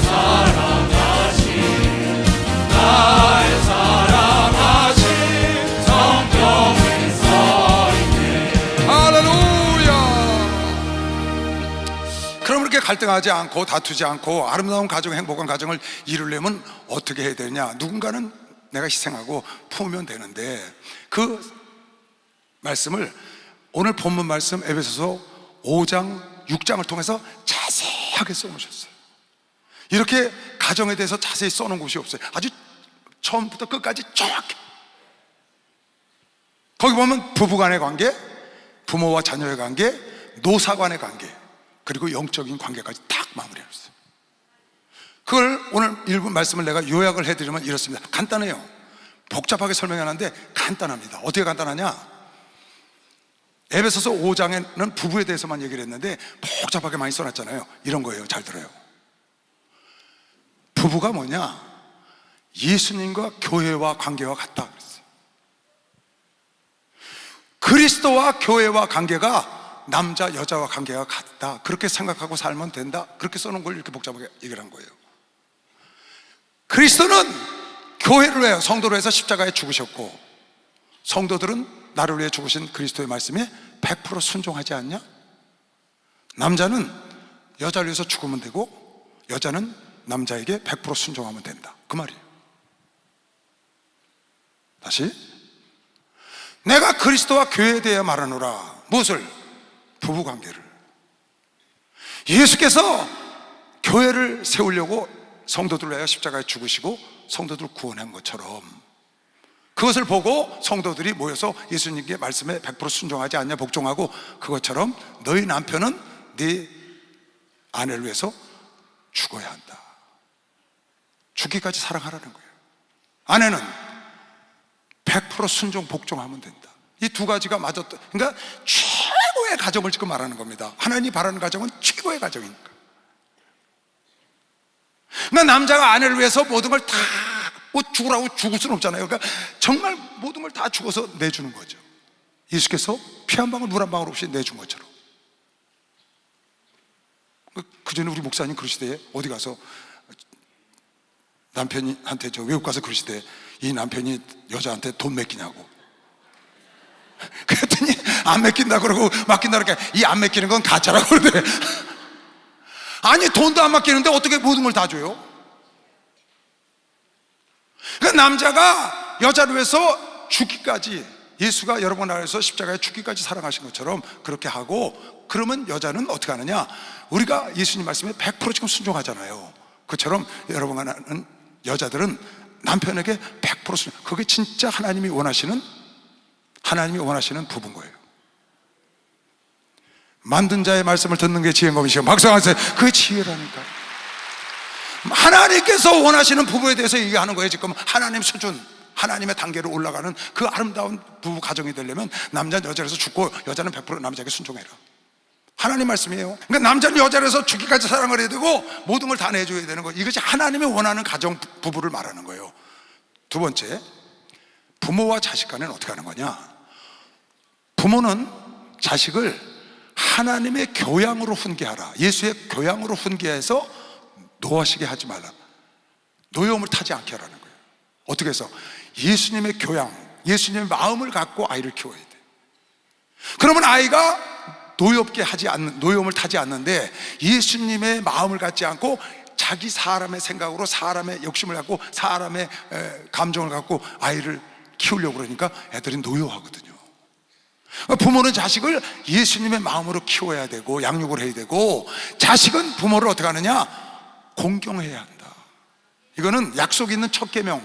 사랑하신 날 사랑하신 성경에 써있네. 할렐루야. 그럼 이렇게 갈등하지 않고 다투지 않고 아름다운 가정, 행복한 가정을 이루려면 어떻게 해야 되냐? 누군가는 내가 희생하고 품으면 되는데, 그 말씀을 오늘 본문 말씀 에베소서 5장 6장을 통해서 자세하게 써놓으셨어요. 이렇게 가정에 대해서 자세히 써놓은 곳이 없어요. 아주 처음부터 끝까지 정확해. 거기 보면 부부간의 관계, 부모와 자녀의 관계, 노사간의 관계, 그리고 영적인 관계까지 딱 마무리해놨어요. 그걸 오늘 읽은 말씀을 내가 요약을 해드리면 이렇습니다. 간단해요. 복잡하게 설명해놨는데 간단합니다. 어떻게 간단하냐? 에베소서 5장에는 부부에 대해서만 얘기를 했는데 복잡하게 많이 써놨잖아요. 이런 거예요. 잘 들어요. 부부가 뭐냐? 예수님과 교회와 관계와 같다 그랬어요. 그리스도와 교회와 관계가 남자 여자와 관계가 같다, 그렇게 생각하고 살면 된다, 그렇게 써놓은 걸 이렇게 복잡하게 얘기를 한 거예요. 그리스도는 교회를 위해, 성도를 위해서 십자가에 죽으셨고, 성도들은 나를 위해 죽으신 그리스도의 말씀에 100% 순종하지 않냐? 남자는 여자를 위해서 죽으면 되고 여자는 남자에게 100% 순종하면 된다, 그 말이에요. 다시, 내가 그리스도와 교회에 대해 말하노라. 무엇을? 부부관계를. 예수께서 교회를 세우려고 성도들을 위하여 십자가에 죽으시고 성도들을 구원한 것처럼, 그것을 보고 성도들이 모여서 예수님께 말씀에 100% 순종하지 않냐, 복종하고, 그것처럼 너희 남편은 네 아내를 위해서 죽어야 한다. 죽기까지 사랑하라는 거예요. 아내는 100% 순종, 복종하면 된다. 이 두 가지가 맞았다. 그러니까 최고의 가정을 지금 말하는 겁니다. 하나님이 바라는 가정은 최고의 가정이니까. 그러니까 남자가 아내를 위해서 모든 걸 다 죽으라고 죽을 수는 없잖아요. 그러니까 정말 모든 걸 다 죽어서 내주는 거죠. 예수께서 피 한 방울 물 한 방울 없이 내준 것처럼. 그 전에 우리 목사님 그러시대. 어디 가서 남편한테 외국 가서 그러시대. 이 남편이 여자한테 돈 맡기냐고. 그랬더니 안 맡긴다 그러고 맡긴다 그러니까 이 안 맡기는 건 가짜라고 그러대. 아니, 돈도 안 맡기는데 어떻게 모든 걸 다 줘요? 그러니까 남자가 여자를 위해서 죽기까지, 예수가 여러 번 나와서 십자가에 죽기까지 사랑하신 것처럼 그렇게 하고, 그러면 여자는 어떻게 하느냐? 우리가 예수님 말씀에 100% 지금 순종하잖아요. 그처럼 여러분 하는 여자들은 남편에게 100% 순종. 그게 진짜 하나님이 원하시는 부부인 거예요. 만든 자의 말씀을 듣는 게 지혜인 것이요 박수하세요. 그게 지혜라니까. 하나님께서 원하시는 부부에 대해서 얘기하는 거예요. 지금 하나님 수준, 하나님의 단계로 올라가는 그 아름다운 부부 가정이 되려면 남자는 여자에서 죽고 여자는 100% 남자에게 순종해라. 하나님 말씀이에요. 그러니까 남자는 여자에서 죽기까지 사랑을 해야 되고 모든 걸 다 내줘야 되는 거예요. 이것이 하나님이 원하는 가정 부부를 말하는 거예요. 두 번째, 부모와 자식 간에는 어떻게 하는 거냐? 부모는 자식을 하나님의 교양으로 훈계하라. 예수의 교양으로 훈계해서 노하시게 하지 말라. 노여움을 타지 않게 하라는 거예요. 어떻게 해서? 예수님의 교양, 예수님의 마음을 갖고 아이를 키워야 돼. 그러면 아이가 노여움을 타지 않는데, 예수님의 마음을 갖지 않고 자기 사람의 생각으로 사람의 욕심을 갖고 사람의 감정을 갖고 아이를 키우려고 그러니까 애들이 노여워하거든요. 부모는 자식을 예수님의 마음으로 키워야 되고 양육을 해야 되고, 자식은 부모를 어떻게 하느냐? 공경해야 한다. 이거는 약속 있는 첫 계명,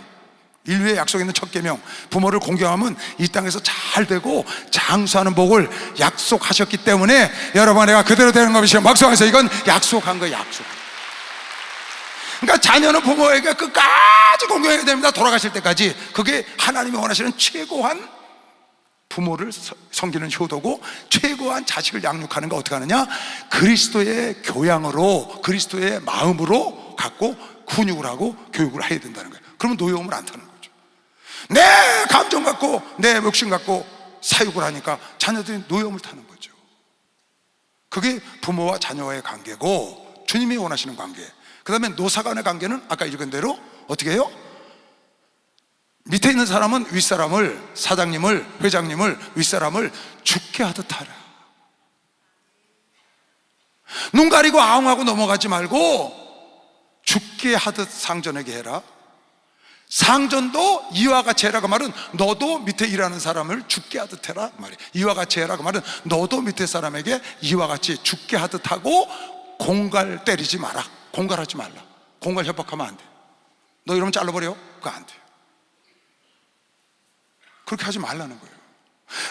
인류의 약속 있는 첫 계명. 부모를 공경하면 이 땅에서 잘 되고 장수하는 복을 약속하셨기 때문에 여러분, 내가 그대로 되는 것이요 박수하세요. 이건 약속한 거예요. 약속. 그러니까 자녀는 부모에게 끝까지 공경해야 됩니다. 돌아가실 때까지. 그게 하나님이 원하시는 최고한 부모를 섬기는 효도고, 최고한 자식을 양육하는 거 어떻게 하느냐? 그리스도의 교양으로, 그리스도의 마음으로 갖고 훈육을 하고 교육을 해야 된다는 거예요. 그러면 노여움을 안 타는 거죠. 내 감정 갖고 내 욕심 갖고 사육을 하니까 자녀들이 노여움을 타는 거죠. 그게 부모와 자녀와의 관계고 주님이 원하시는 관계. 그 다음에 노사 간의 관계는 아까 읽은 대로 어떻게 해요? 밑에 있는 사람은 윗사람을, 사장님을, 회장님을, 윗사람을 죽게 하듯 하라. 눈 가리고 아웅하고 넘어가지 말고 죽게 하듯 상전에게 해라. 상전도 이와 같이 해라. 그 말은 너도 밑에 일하는 사람을 죽게 하듯 해라 말이에요. 이와 같이 해라. 그 말은 너도 밑에 사람에게 이와 같이 죽게 하듯 하고, 공갈 때리지 마라. 공갈하지 말라. 공갈 협박하면 안 돼. 너 이러면 잘라버려? 그거 안 돼요. 그렇게 하지 말라는 거예요.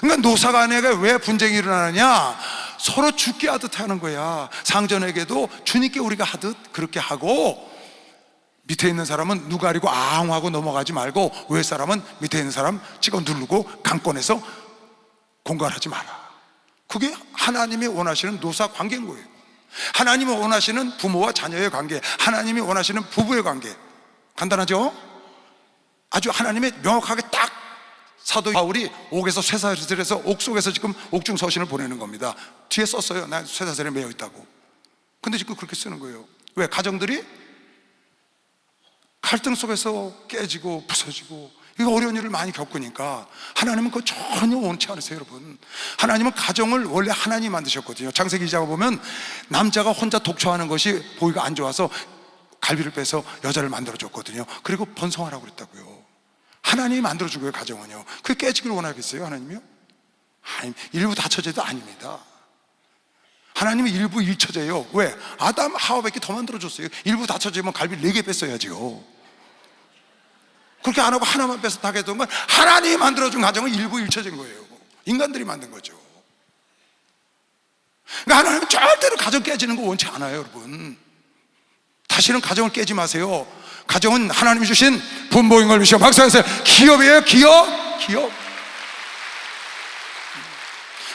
그러니까 노사 간에게 왜 분쟁이 일어나느냐? 서로 죽게 하듯 하는 거야. 상전에게도 주님께 우리가 하듯 그렇게 하고, 밑에 있는 사람은 누가 가리고 아웅하고 넘어가지 말고, 위 사람은 밑에 있는 사람 찍어 누르고 강권해서 공갈하지 마라. 그게 하나님이 원하시는 노사 관계인 거예요. 하나님이 원하시는 부모와 자녀의 관계, 하나님이 원하시는 부부의 관계. 간단하죠? 아주 하나님이 명확하게 딱 사도 바울이 옥에서 쇠사슬에서 옥 속에서 지금 옥중서신을 보내는 겁니다. 뒤에 썼어요. 난 쇠사슬에 매여 있다고. 근데 지금 그렇게 쓰는 거예요. 왜? 가정들이 갈등 속에서 깨지고 부서지고, 이거 어려운 일을 많이 겪으니까. 하나님은 그거 전혀 원치 않으세요, 여러분. 하나님은 가정을 원래 하나님이 만드셨거든요. 창세기 2장을 보면 남자가 혼자 독초하는 것이 보기가 안 좋아서 갈비를 빼서 여자를 만들어줬거든요. 그리고 번성하라고 그랬다고요. 하나님이 만들어준 거예요, 가정은요. 그게 깨지기를 원하겠어요, 하나님이요? 아니, 일부 다처제도 아닙니다. 하나님은 일부 일처제예요. 왜? 아담 하와밖에 더 만들어줬어요. 일부 다처제면 갈비 4개 뺐어야지요. 그렇게 안 하고 하나만 빼서 다 했던 건 하나님이 만들어준 가정은 일부 일처제인 거예요. 인간들이 만든 거죠. 그러니까 하나님은 절대로 가정 깨지는 거 원치 않아요, 여러분. 다시는 가정을 깨지 마세요. 가정은 하나님이 주신 분모인 걸 믿으시고 박수하세요. 기업이에요. 기업.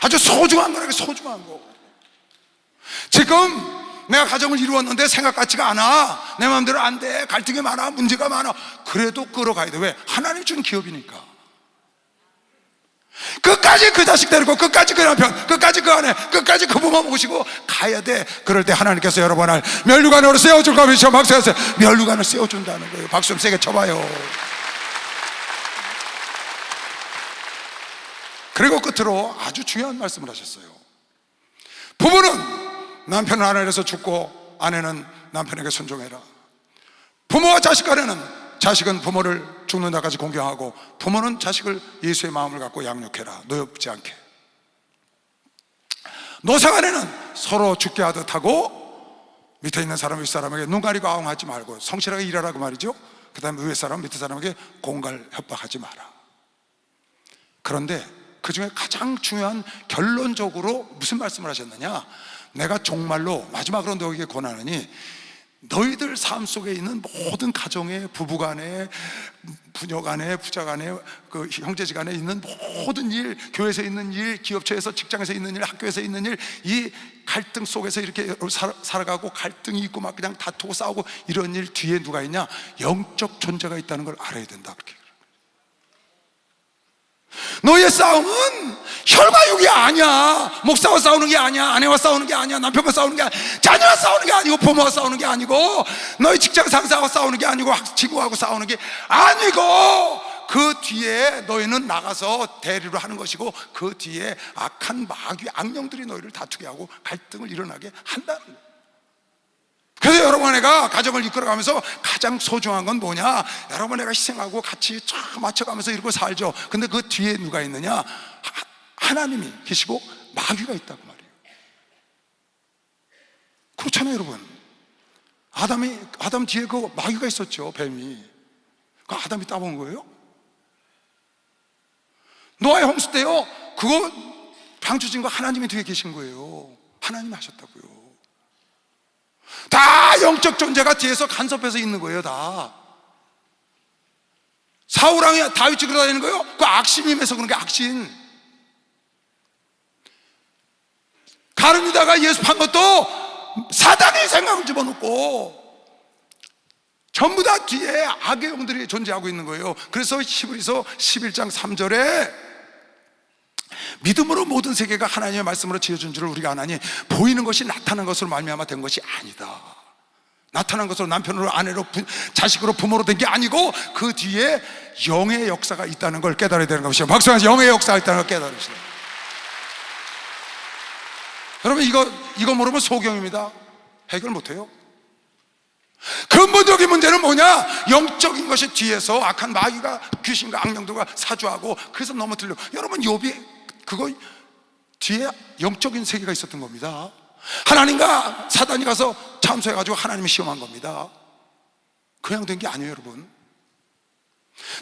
아주 소중한 거라고. 소중한 거. 지금 내가 가정을 이루었는데 생각 같지가 않아, 내 마음대로 안 돼, 갈등이 많아, 문제가 많아. 그래도 끌어가야 돼. 왜? 하나님 준 기업이니까. 끝까지 그 자식 데리고, 끝까지 그 남편, 끝까지 그 아내, 끝까지 그 부모 모시고 가야 돼. 그럴 때 하나님께서 여러분을 면류관으로 세워줄까 믿으시고 박수하세요. 면류관을 세워준다는 거예요. 박수 좀 세게 쳐봐요. 그리고 끝으로 아주 중요한 말씀을 하셨어요. 부부는 남편은 아내에서 죽고 아내는 남편에게 순종해라. 부모와 자식 간에는 자식은 부모를 죽는 날까지 공경하고 부모는 자식을 예수의 마음을 갖고 양육해라. 노엽지 않게. 노사간에는 서로 죽게 하듯 하고 밑에 있는 사람 윗사람에게 눈 가리고 아웅하지 말고 성실하게 일하라고 말이죠. 그 다음에 위에 사람 밑에 사람에게 공갈 협박하지 마라. 그런데 그 중에 가장 중요한 결론적으로 무슨 말씀을 하셨느냐, 내가 정말로 마지막으로 너에게 권하느니 너희들 삶 속에 있는 모든 가정에, 부부간에, 부녀간에, 부자간에, 그 형제지간에 있는 모든 일, 교회에서 있는 일, 기업체에서, 직장에서 있는 일, 학교에서 있는 일, 이 갈등 속에서 이렇게 살아가고 갈등이 있고 막 그냥 다투고 싸우고 이런 일 뒤에 누가 있냐? 영적 존재가 있다는 걸 알아야 된다. 그렇게. 너의 싸움은 혈과 육이 아니야. 목사와 싸우는 게 아니야. 아내와 싸우는 게 아니야. 남편과 싸우는 게 아니야. 자녀와 싸우는 게 아니고 부모와 싸우는 게 아니고 너희 직장 상사와 싸우는 게 아니고 친구하고 싸우는 게 아니고 그 뒤에 너희는 나가서 대리로 하는 것이고 그 뒤에 악한 마귀, 악령들이 너희를 다투게 하고 갈등을 일어나게 한다는 거예요. 그래서 여러분 애가 가정을 이끌어가면서 가장 소중한 건 뭐냐? 여러분 애가 희생하고 같이 쫙 맞춰가면서 이러고 살죠. 근데 그 뒤에 누가 있느냐? 하나님이 계시고 마귀가 있다고 말이에요. 그렇잖아요 여러분. 아담 뒤에 그 마귀가 있었죠. 뱀이. 그 아담이 따본 거예요. 노아의 홍수 때요, 그거 방주진 거 하나님이 뒤에 계신 거예요. 하나님이 하셨다고요. 다 영적 존재가 뒤에서 간섭해서 있는 거예요. 다 사울왕이 다윗 죽이러 다니는 거예요. 그 악신임에서 그런 게 악신. 가룟유다가 예수 판 것도 사단의 생각을 집어넣고 전부 다 뒤에 악의 영들이 존재하고 있는 거예요. 그래서 히브리서 11장 3절에 믿음으로 모든 세계가 하나님의 말씀으로 지어준 줄을 우리가 아나니 보이는 것이 나타난 것으로 말미암아 된 것이 아니다. 나타난 것으로 남편으로, 아내로, 자식으로, 부모로 된 게 아니고 그 뒤에 영의 역사가 있다는 걸 깨달아야 되는 것이죠. 박수하면서 영의 역사가 있다는 걸 깨달으시죠. 여러분 이거 모르면 소경입니다. 해결 못해요. 근본적인 문제는 뭐냐? 영적인 것이 뒤에서 악한 마귀가, 귀신과 악령들과 사주하고 그래서 넘어뜨려. 여러분 욥이 그거 뒤에 영적인 세계가 있었던 겁니다. 하나님과 사단이 가서 참소해가지고 하나님이 시험한 겁니다. 그냥 된 게 아니에요 여러분.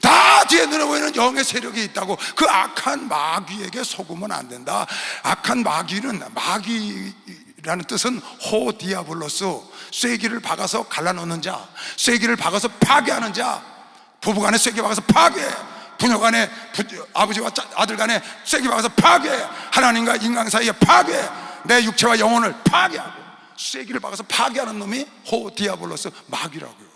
다 뒤에 눈에 보이는 영의 세력이 있다고. 그 악한 마귀에게 속으면 안 된다. 악한 마귀는, 마귀라는 뜻은 호디아블로스, 쐐기를 박아서 갈라놓는 자, 쐐기를 박아서 파괴하는 자. 부부간에 쐐기 박아서 파괴해. 부녀간에, 아버지와 아들 간에 쐐기 박아서 파괴해. 하나님과 인간 사이에 파괴해. 내 육체와 영혼을 파괴하고 쐐기를 박아서 파괴하는 놈이 호디아블로스, 마귀라고요.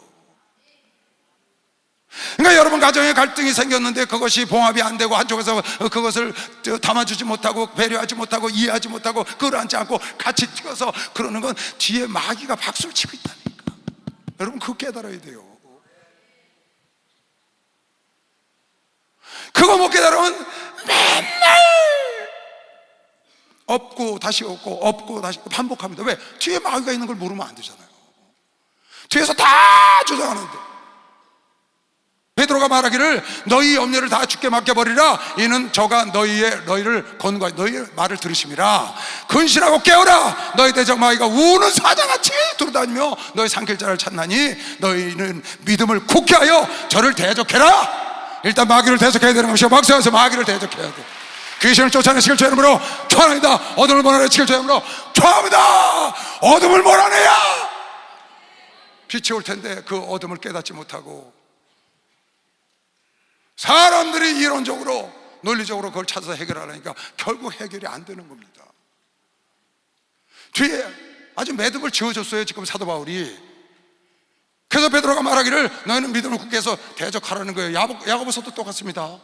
그러니까 여러분 가정에 갈등이 생겼는데 그것이 봉합이 안 되고 한쪽에서 그것을 담아주지 못하고 배려하지 못하고 이해하지 못하고 끌어안지 않고 같이 뛰어서 그러는 건 뒤에 마귀가 박수를 치고 있다니까. 여러분 그거 깨달아야 돼요. 그거 못 깨달으면 맨날 엎고 다시 엎고 엎고 다시 반복합니다. 왜? 뒤에 마귀가 있는 걸 모르면 안 되잖아요. 뒤에서 다 조장하는데. 베드로가 말하기를 너희 염려를 다 주께 맡겨버리라. 이는 저가 너희를 권고하여 너희의 말을 들으심이라. 근신하고 깨어라. 너희 대적 마귀가 우는 사자같이 돌아다니며 너희 산길자를 찾나니 너희는 믿음을 굳게 하여 저를 대적해라. 일단 마귀를 대적해야 되는 것이요. 박수하면서 마귀를 대적해야 돼. 귀신을 쫓아내시길 주 이름으로 초하나이다. 어둠을 몰아내시길 주 이름으로 초합니다. 어둠을 몰아내야 빛이 올 텐데 그 어둠을 깨닫지 못하고 사람들이 이론적으로 논리적으로 그걸 찾아서 해결하려니까 결국 해결이 안 되는 겁니다. 뒤에 아주 매듭을 지어줬어요 지금 사도 바울이. 그래서 베드로가 말하기를 너희는 믿음을 굳게 해서 대적하라는 거예요. 야고보서도 똑같습니다.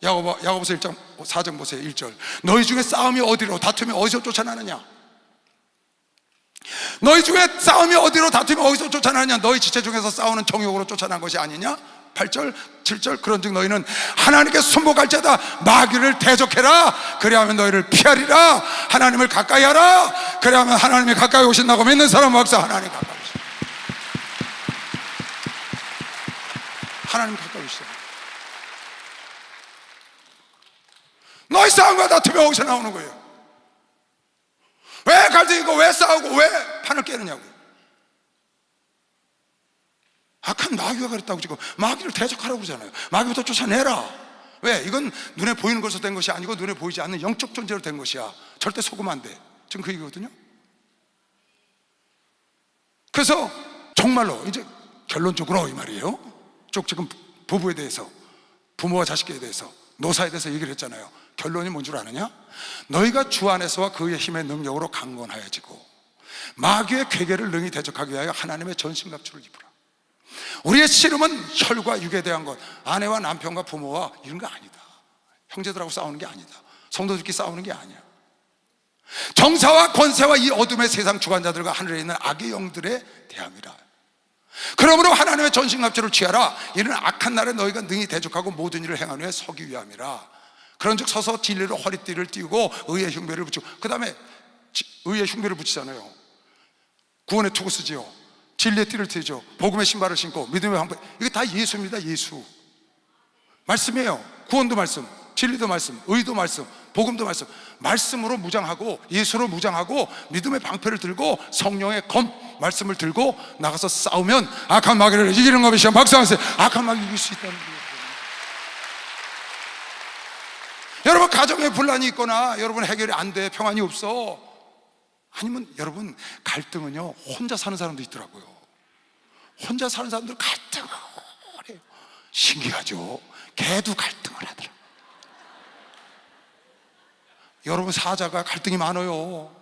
야고보서 1장 4장 보세요. 1절 너희 중에 싸움이 어디로 다툼이 어디서 쫓아나느냐. 너희 중에 싸움이 어디로 다툼이 어디서 쫓아나느냐. 너희 지체 중에서 싸우는 정욕으로 쫓아난 것이 아니냐. 8절 7절 그런즉 너희는 하나님께 순복할 자다. 마귀를 대적해라. 그리하면 너희를 피하리라. 하나님을 가까이 하라. 그리하면 하나님이 가까이 오신다고 믿는 사람 박수. 하나님 가까이 오신다. 하나님 가까이 오시잖아요. 너희 싸움과 다투면 어디서 나오는 거예요? 왜 갈등이고 왜 싸우고 왜 판을 깨느냐고요. 악한 마귀가 그랬다고 지금 마귀를 대적하라고 그러잖아요. 마귀부터 쫓아내라. 왜? 이건 눈에 보이는 것으로 된 것이 아니고 눈에 보이지 않는 영적 존재로 된 것이야. 절대 속으면 안 돼. 지금 그 얘기거든요. 그래서 정말로 이제 결론적으로 이 말이에요. 쭉 지금 부부에 대해서, 부모와 자식에 대해서, 노사에 대해서 얘기를 했잖아요. 결론이 뭔 줄 아느냐? 너희가 주 안에서와 그의 힘의 능력으로 강건하여지고 마귀의 괴계를 능히 대적하기 위하여 하나님의 전신갑주를 입으라. 우리의 씨름은 혈과 육에 대한 것, 아내와 남편과 부모와 이런 거 아니다. 형제들하고 싸우는 게 아니다. 성도들끼리 싸우는 게 아니야. 정사와 권세와 이 어둠의 세상 주관자들과 하늘에 있는 악의 영들의 대함이라. 그러므로 하나님의 전신갑주를 취하라. 이는 악한 날에 너희가 능히 대적하고 모든 일을 행한 후에 서기 위함이라. 그런즉 서서 진리로 허리띠를 띠고 의의 흉배를 붙이고, 그 다음에 의의 흉배를 붙이잖아요. 구원의 투구 쓰지요. 진리의 띠를 띠죠. 복음의 신발을 신고 믿음의 방패. 이게 다 예수입니다. 예수 말씀이에요. 구원도 말씀, 진리도 말씀, 의도 말씀, 복음도 말씀. 말씀으로 무장하고 예수로 무장하고 믿음의 방패를 들고 성령의 검 말씀을 들고 나가서 싸우면 악한 마귀를 이기는 것이야. 박수 한번 주세요. 악한 마귀 이길 수 있다는 거예요. 여러분 가정에 분란이 있거나 여러분 해결이 안 돼, 평안이 없어, 아니면 여러분 갈등은요 혼자 사는 사람도 있더라고요. 혼자 사는 사람들 갈등을 해요. 신기하죠. 개도 갈등을 하더라. 여러분 사자가 갈등이 많아요.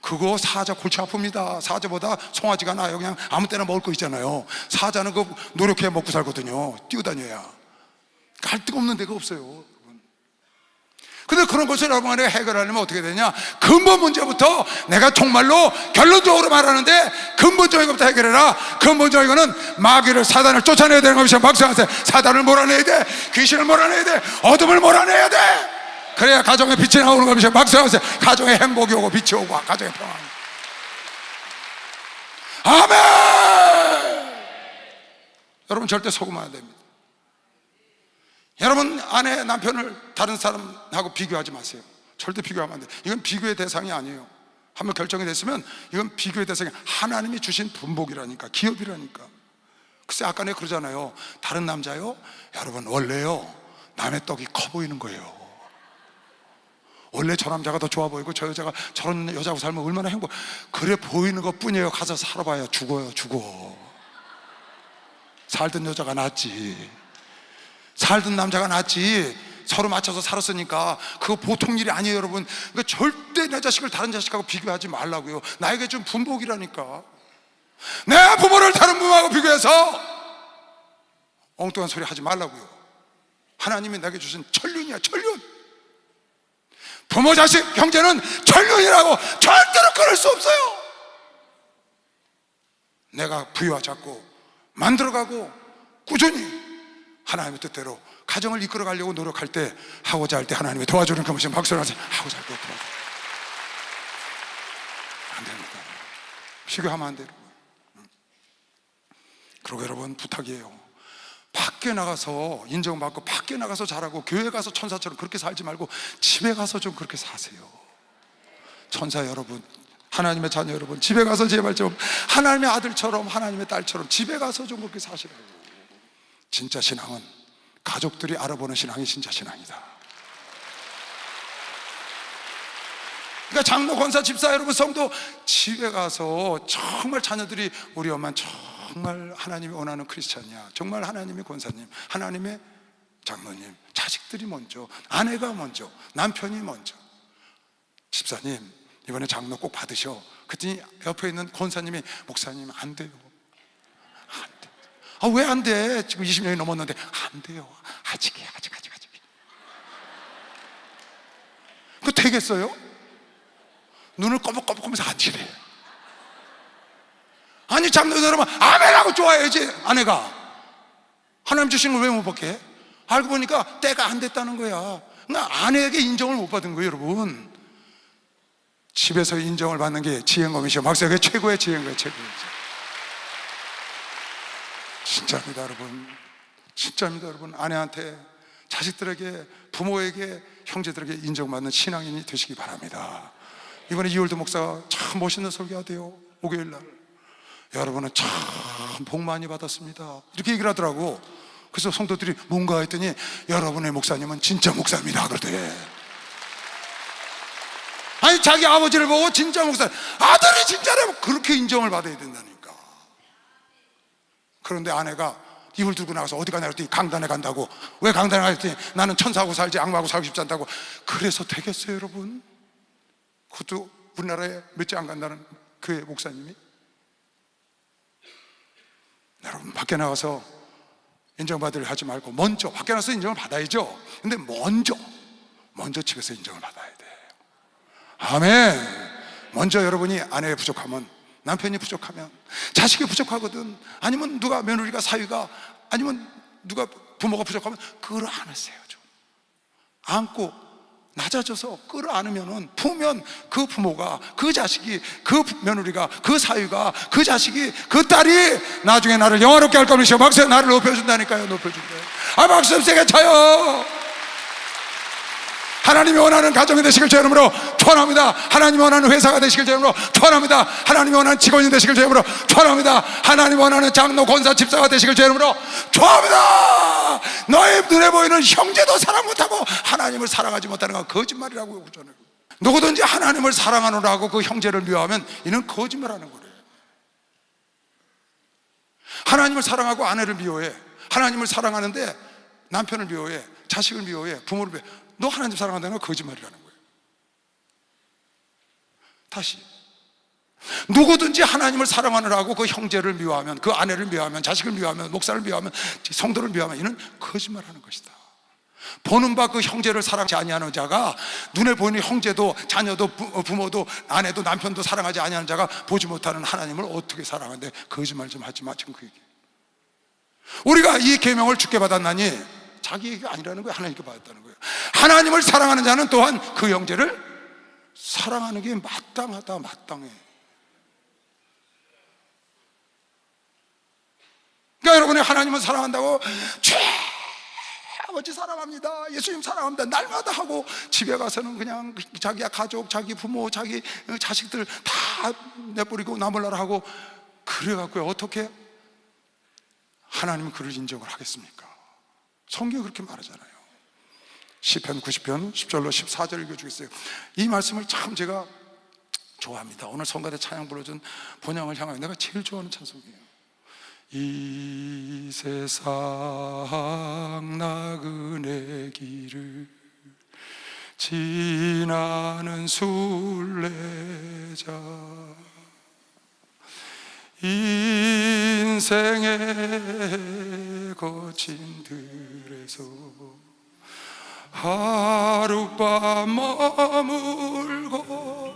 그거 사자 골치 아픕니다. 사자보다 송아지가 나아요. 그냥 아무 때나 먹을 거 있잖아요. 사자는 그거 노력해 먹고 살거든요. 뛰어다녀야. 갈등 없는 데가 없어요. 근데 그런 것을 여러분 안에 해결하려면 어떻게 되냐? 근본 문제부터, 내가 정말로 결론적으로 말하는데 근본적인 것부터 해결해라. 근본적인 거는 마귀를, 사단을 쫓아내야 되는 것이죠. 박수 하세요. 사단을 몰아내야 돼. 귀신을 몰아내야 돼. 어둠을 몰아내야 돼. 그래야 가정에 빛이 나오는 것이죠. 박수 하세요. 가정에 행복이 오고 빛이 오고 가정에 평안. 아멘. 여러분 절대 속으면 안 됩니다. 여러분 아내, 남편을 다른 사람하고 비교하지 마세요. 절대 비교하면 안 돼요. 이건 비교의 대상이 아니에요. 한번 결정이 됐으면 이건 비교의 대상이 하나님이 주신 분복이라니까, 기업이라니까. 글쎄 아까 내가 그러잖아요. 다른 남자요? 여러분 원래요 남의 떡이 커 보이는 거예요. 원래 저 남자가 더 좋아 보이고 저 여자가 저런 여자하고 살면 얼마나 행복. 그래 보이는 것 뿐이에요. 가서 살아봐야 죽어요. 죽어. 살던 여자가 낫지, 살던 남자가 낫지. 서로 맞춰서 살았으니까 그거 보통 일이 아니에요. 여러분 그러니까 절대 내 자식을 다른 자식하고 비교하지 말라고요. 나에게 좀 분복이라니까. 내 부모를 다른 부모하고 비교해서 엉뚱한 소리 하지 말라고요. 하나님이 내게 주신 천륜이야. 천륜. 부모 자식 형제는 천륜이라고 절대로 끊을 수 없어요. 내가 부여잡고 만들어가고 꾸준히 하나님의 뜻대로 가정을 이끌어 가려고 노력할 때, 하고자 할 때 하나님이 도와주는 그 모습. 박수를 하세요. 하고자 할 때 도와줘. 안 됩니다. 비교하면 안 돼요. 그리고 여러분 부탁이에요. 밖에 나가서 인정받고 밖에 나가서 잘하고 교회 가서 천사처럼 그렇게 살지 말고 집에 가서 좀 그렇게 사세요. 천사 여러분, 하나님의 자녀 여러분, 집에 가서 제발 좀 하나님의 아들처럼, 하나님의 딸처럼 집에 가서 좀 그렇게 사시라고. 진짜 신앙은 가족들이 알아보는 신앙이 진짜 신앙이다. 그러니까 장로, 권사, 집사 여러분, 성도 집에 가서 정말 자녀들이 우리 엄마는 정말 하나님이 원하는 크리스찬이야, 정말 하나님의 권사님, 하나님의 장로님, 자식들이 먼저, 아내가 먼저, 남편이 먼저. 집사님 이번에 장로 꼭 받으셔. 그랬더니 옆에 있는 권사님이 목사님 안 돼요. 안 돼. 아, 왜 안 돼? 지금 20년이 넘었는데 안 돼요. 아직이야. 아직. 그거 되겠어요? 눈을 꺼벅꺼벅하면서 안 지래. 아니 장로들 여러분, 아멘하고 좋아해야지. 아내가 하나님 주신 걸 왜 못 받게? 알고 보니까 때가 안 됐다는 거야. 그러니까 아내에게 인정을 못 받은 거예요. 여러분 집에서 인정을 받는 게 지혜인 것이죠. 박사가 최고의 지혜인 거예요. 최고의 지혜. 진짜입니다 여러분. 진짜입니다 여러분. 아내한테, 자식들에게, 부모에게, 형제들에게 인정받는 신앙인이 되시기 바랍니다. 이번에 이월도 목사가 참 멋있는 설교하대요. 목요일날 여러분은 참 복 많이 받았습니다 이렇게 얘기를 하더라고. 그래서 성도들이 뭔가 했더니 여러분의 목사님은 진짜 목사입니다 그러대. 아니 자기 아버지를 보고 진짜 목사, 아들이 진짜라고 그렇게 인정을 받아야 된다니까. 그런데 아내가 이불 들고 나가서 어디 가냐 그랬더니 강단에 간다고. 왜 강단에 가랬더니 나는 천사하고 살지 악마하고 살고 싶지 않다고. 그래서 되겠어요 여러분? 그것도 우리나라에 몇 주 안 간다는 교회 목사님이. 여러분 밖에 나가서 인정받으려 하지 말고 먼저 밖에 나가서 인정을 받아야죠. 근데 먼저 집에서 인정을 받아야 돼요. 아멘. 먼저 여러분이 아내가 부족하면, 남편이 부족하면, 자식이 부족하거든, 아니면 누가 며느리가, 사위가, 아니면 누가 부모가 부족하면 끌어안으세요. 좀 안고 낮아져서 끌어안으면은, 품으면 그 부모가, 그 자식이, 그 며느리가, 그 사위가, 그 자식이, 그 딸이 나중에 나를 영화롭게 할 겁니다. 박수. 나를 높여준다니까요. 높여준대요. 아 박수 좀 세게 쳐요. 하나님이 원하는 가정이 되시길 주 이름으로 축원합니다. 하나님이 원하는 회사가 되시길 주 이름으로 축원합니다. 하나님이 원하는 직원이 되시길 주 이름으로 축원합니다. 하나님이 원하는 장로, 권사, 집사가 되시길 주 이름으로 축원합니다. 너의 눈에 보이는 형제도 사랑 못하고 하나님을 사랑하지 못하는 건 거짓말이라고요. 그러잖아요. 누구든지 하나님을 사랑하노라고 그 형제를 미워하면 이는 거짓말하는 거래요. 하나님을 사랑하고 아내를 미워해, 하나님을 사랑하는데 남편을 미워해, 자식을 미워해, 부모를 미워해. 너 하나님 사랑한다는 건 거짓말이라는 거예요. 다시, 누구든지 하나님을 사랑하느라고 그 형제를 미워하면, 그 아내를 미워하면, 자식을 미워하면, 목사를 미워하면, 성도를 미워하면 이는 거짓말하는 것이다. 보는 바 그 형제를 사랑하지 아니하는 자가, 눈에 보이는 형제도, 자녀도, 부모도, 아내도, 남편도 사랑하지 아니하는 자가 보지 못하는 하나님을 어떻게 사랑하는데 거짓말 좀 하지 마. 지금 그 얘기. 우리가 이 계명을 주께 받았나니 자기 얘기가 아니라는 거예요. 하나님께 받았다는 거예요. 하나님을 사랑하는 자는 또한 그 형제를 사랑하는 게 마땅하다. 마땅해. 그러니까 여러분이 하나님을 사랑한다고 아버지 사랑합니다, 예수님 사랑합니다 날마다 하고 집에 가서는 그냥 자기 가족, 자기 부모, 자기 자식들 다 내버리고 나몰라라 하고 그래갖고 어떻게 하나님은 그를 인정을 하겠습니까? 성경이 그렇게 말하잖아요. 시편 90편 10절로 14절 읽어주겠어요? 이 말씀을 참 제가 좋아합니다. 오늘 성가대 찬양 불러준 본향을 향하여 내가 제일 좋아하는 찬송이에요. 이 세상 나그네 길을 지나는 순례자, 인생의 거친 들에서 하룻밤 머물고,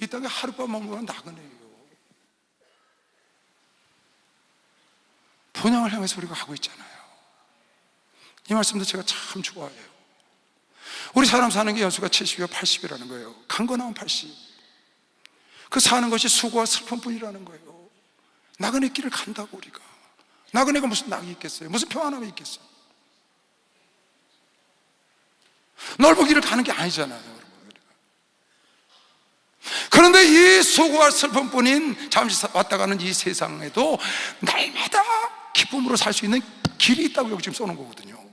이 땅에 하룻밤 머무는 나그네예요. 본향을 향해서 우리가 하고 있잖아요. 이 말씀도 제가 참 좋아해요. 우리 사람 사는 게 연수가 70이고 80이라는 거예요. 강건하면 80. 그 사는 것이 수고와 슬픔뿐이라는 거예요. 나그네 길을 간다고. 우리가 나그네가 무슨 낙이 있겠어요? 무슨 평안함이 있겠어요? 넓은 길을 가는 게 아니잖아요, 여러분. 그런데 이 수고와 슬픔뿐인 잠시 왔다 가는 이 세상에도 날마다 기쁨으로 살 수 있는 길이 있다고 여기 지금 써놓은 거거든요.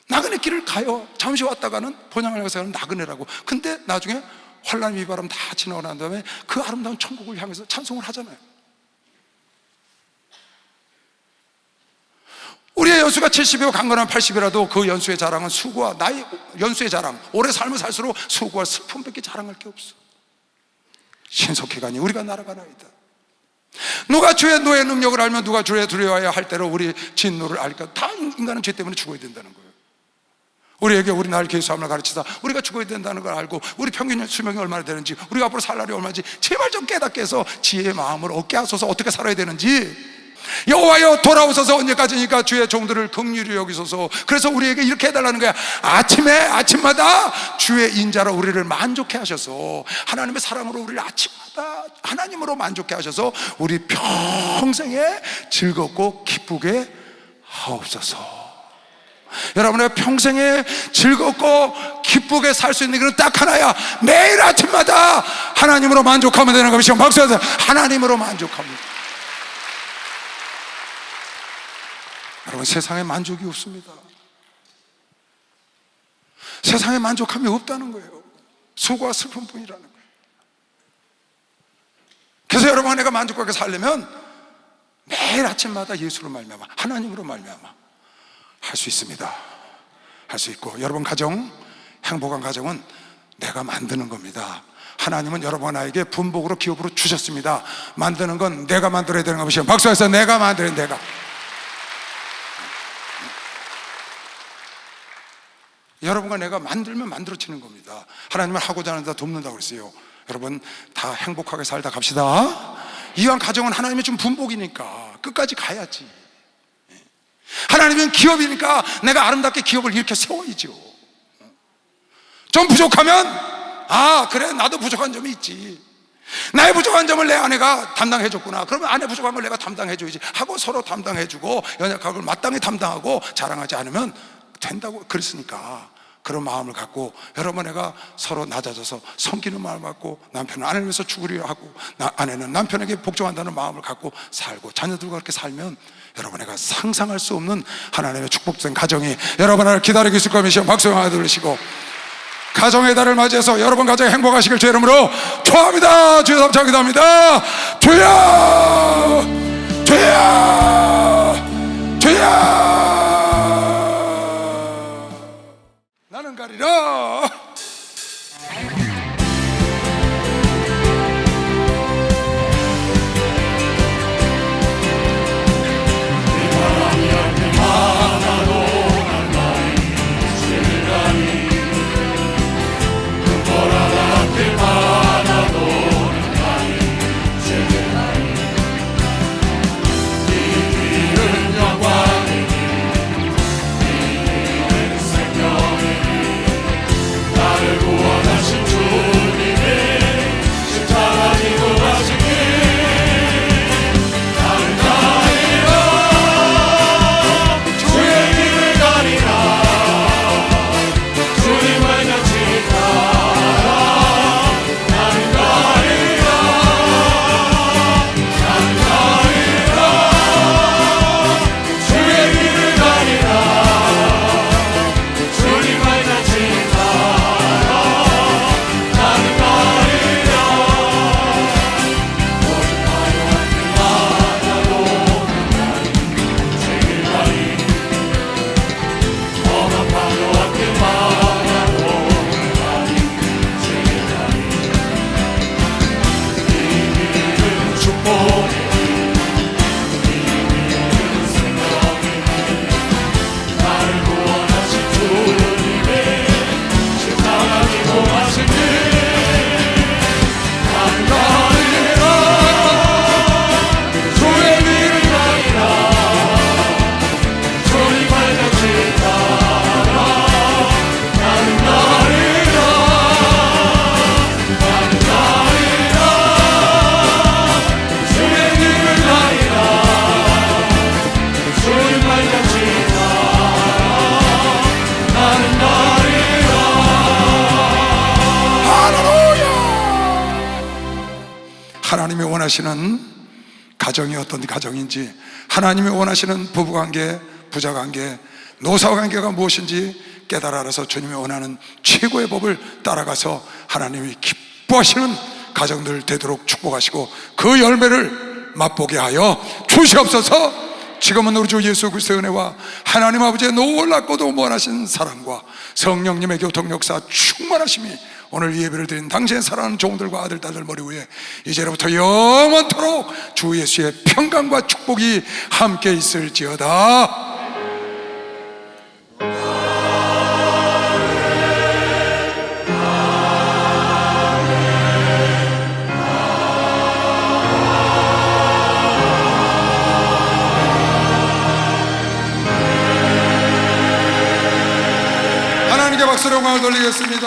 나그네 길을 가요. 잠시 왔다 가는, 본향을 향해서 가는 나그네라고. 근데 나중에 환란 위바람 다 지나고 난 다음에 그 아름다운 천국을 향해서 찬송을 하잖아요. 우리의 연수가 70이고 강건한 80이라도 그 연수의 자랑은 수고와, 나의 연수의 자랑, 오래 삶을 살수록 수고와 슬픔밖에 자랑할 게 없어. 신속해가니 우리가 날아가나이다. 누가 주의 노의 능력을 알면 누가 주의 두려워해야 할 때로 우리 진노를 알까? 다 인간은 죄 때문에 죽어야 된다는 거예요. 우리에게 우리 날 계수함을 가르치다 우리가 죽어야 된다는 걸 알고, 우리 평균 수명이 얼마나 되는지, 우리가 앞으로 살 날이 얼마인지 제발 좀 깨닫게 해서 지혜의 마음을 얻게 하소서. 어떻게 살아야 되는지. 여호와여 돌아오소서. 언제까지니까 주의 종들을 긍휼히 여기소서. 그래서 우리에게 이렇게 해달라는 거야. 아침마다 주의 인자로 우리를 만족해 하셔서 하나님의 사랑으로 우리를 아침마다 하시다. 하나님으로 만족해 하셔서 우리 평생에 즐겁고 기쁘게 하옵소서. 여러분의 평생에 즐겁고 기쁘게 살 수 있는 길은 딱 하나야. 매일 아침마다 하나님으로 만족하면 되는 것이죠. 박수하세요. 하나님으로 만족합니다. 여러분, 세상에 만족이 없습니다. 세상에 만족함이 없다는 거예요. 수고와 슬픔뿐이라는 거예요. 그래서 여러분, 내가 만족하게 살려면 매일 아침마다 예수로 말미암아, 하나님으로 말미암아 할 수 있습니다. 할 수 있고, 여러분 가정, 행복한 가정은 내가 만드는 겁니다. 하나님은 여러분 나에게 분복으로 기업으로 주셨습니다. 만드는 건 내가 만들어야 되는 것이죠. 박수해서 내가 만드는 내가. 여러분과 내가 만들면 만들어지는 겁니다. 하나님은 하고자 하는 다 돕는다고 그랬어요. 여러분 다 행복하게 살다 갑시다. 이왕 가정은 하나님이 준 분복이니까 끝까지 가야지. 하나님은 기업이니까 내가 아름답게 기업을 이렇게 세워야죠. 좀 부족하면 그래, 나도 부족한 점이 있지. 나의 부족한 점을 내 아내가 담당해 줬구나. 그러면 아내 부족한 걸 내가 담당해 줘야지 하고 서로 담당해 주고 연약한 걸 마땅히 담당하고 자랑하지 않으면 된다고 그랬으니까, 그런 마음을 갖고 여러분 애가 서로 낮아져서 섬기는 마음을 갖고, 남편은 아내를 위해서 죽으려 하고 아내는 남편에게 복종한다는 마음을 갖고 살고 자녀들과 그렇게 살면 여러분 애가 상상할 수 없는 하나님의 축복된 가정이 여러분을 기다리고 있을 겁니다. 박수 하나 들으시고 가정의 달을 맞이해서 여러분 가정이 행복하시길 주의 이름으로 축원합니다. 주여 감사 기도합니다. 주여 주여 주여. 나는 가리라. 하나님이 원하시는 가정이 어떤 가정인지, 하나님이 원하시는 부부관계, 부자관계, 노사관계가 무엇인지 깨달아 알아서 주님이 원하는 최고의 법을 따라가서 하나님이 기뻐하시는 가정들 되도록 축복하시고 그 열매를 맛보게 하여 주시옵소서. 지금은 우리 주 예수 그리스도의 은혜와 하나님 아버지의 놀랍고도 원하신 사랑과 성령님의 교통 역사 충만하심이 오늘 예배를 드린 당신의 사랑하는 종들과 아들 딸들 머리 위에 이제로부터 영원토록 주 예수의 평강과 축복이 함께 있을지어다. 하나님께 박수로 영광을 돌리겠습니다.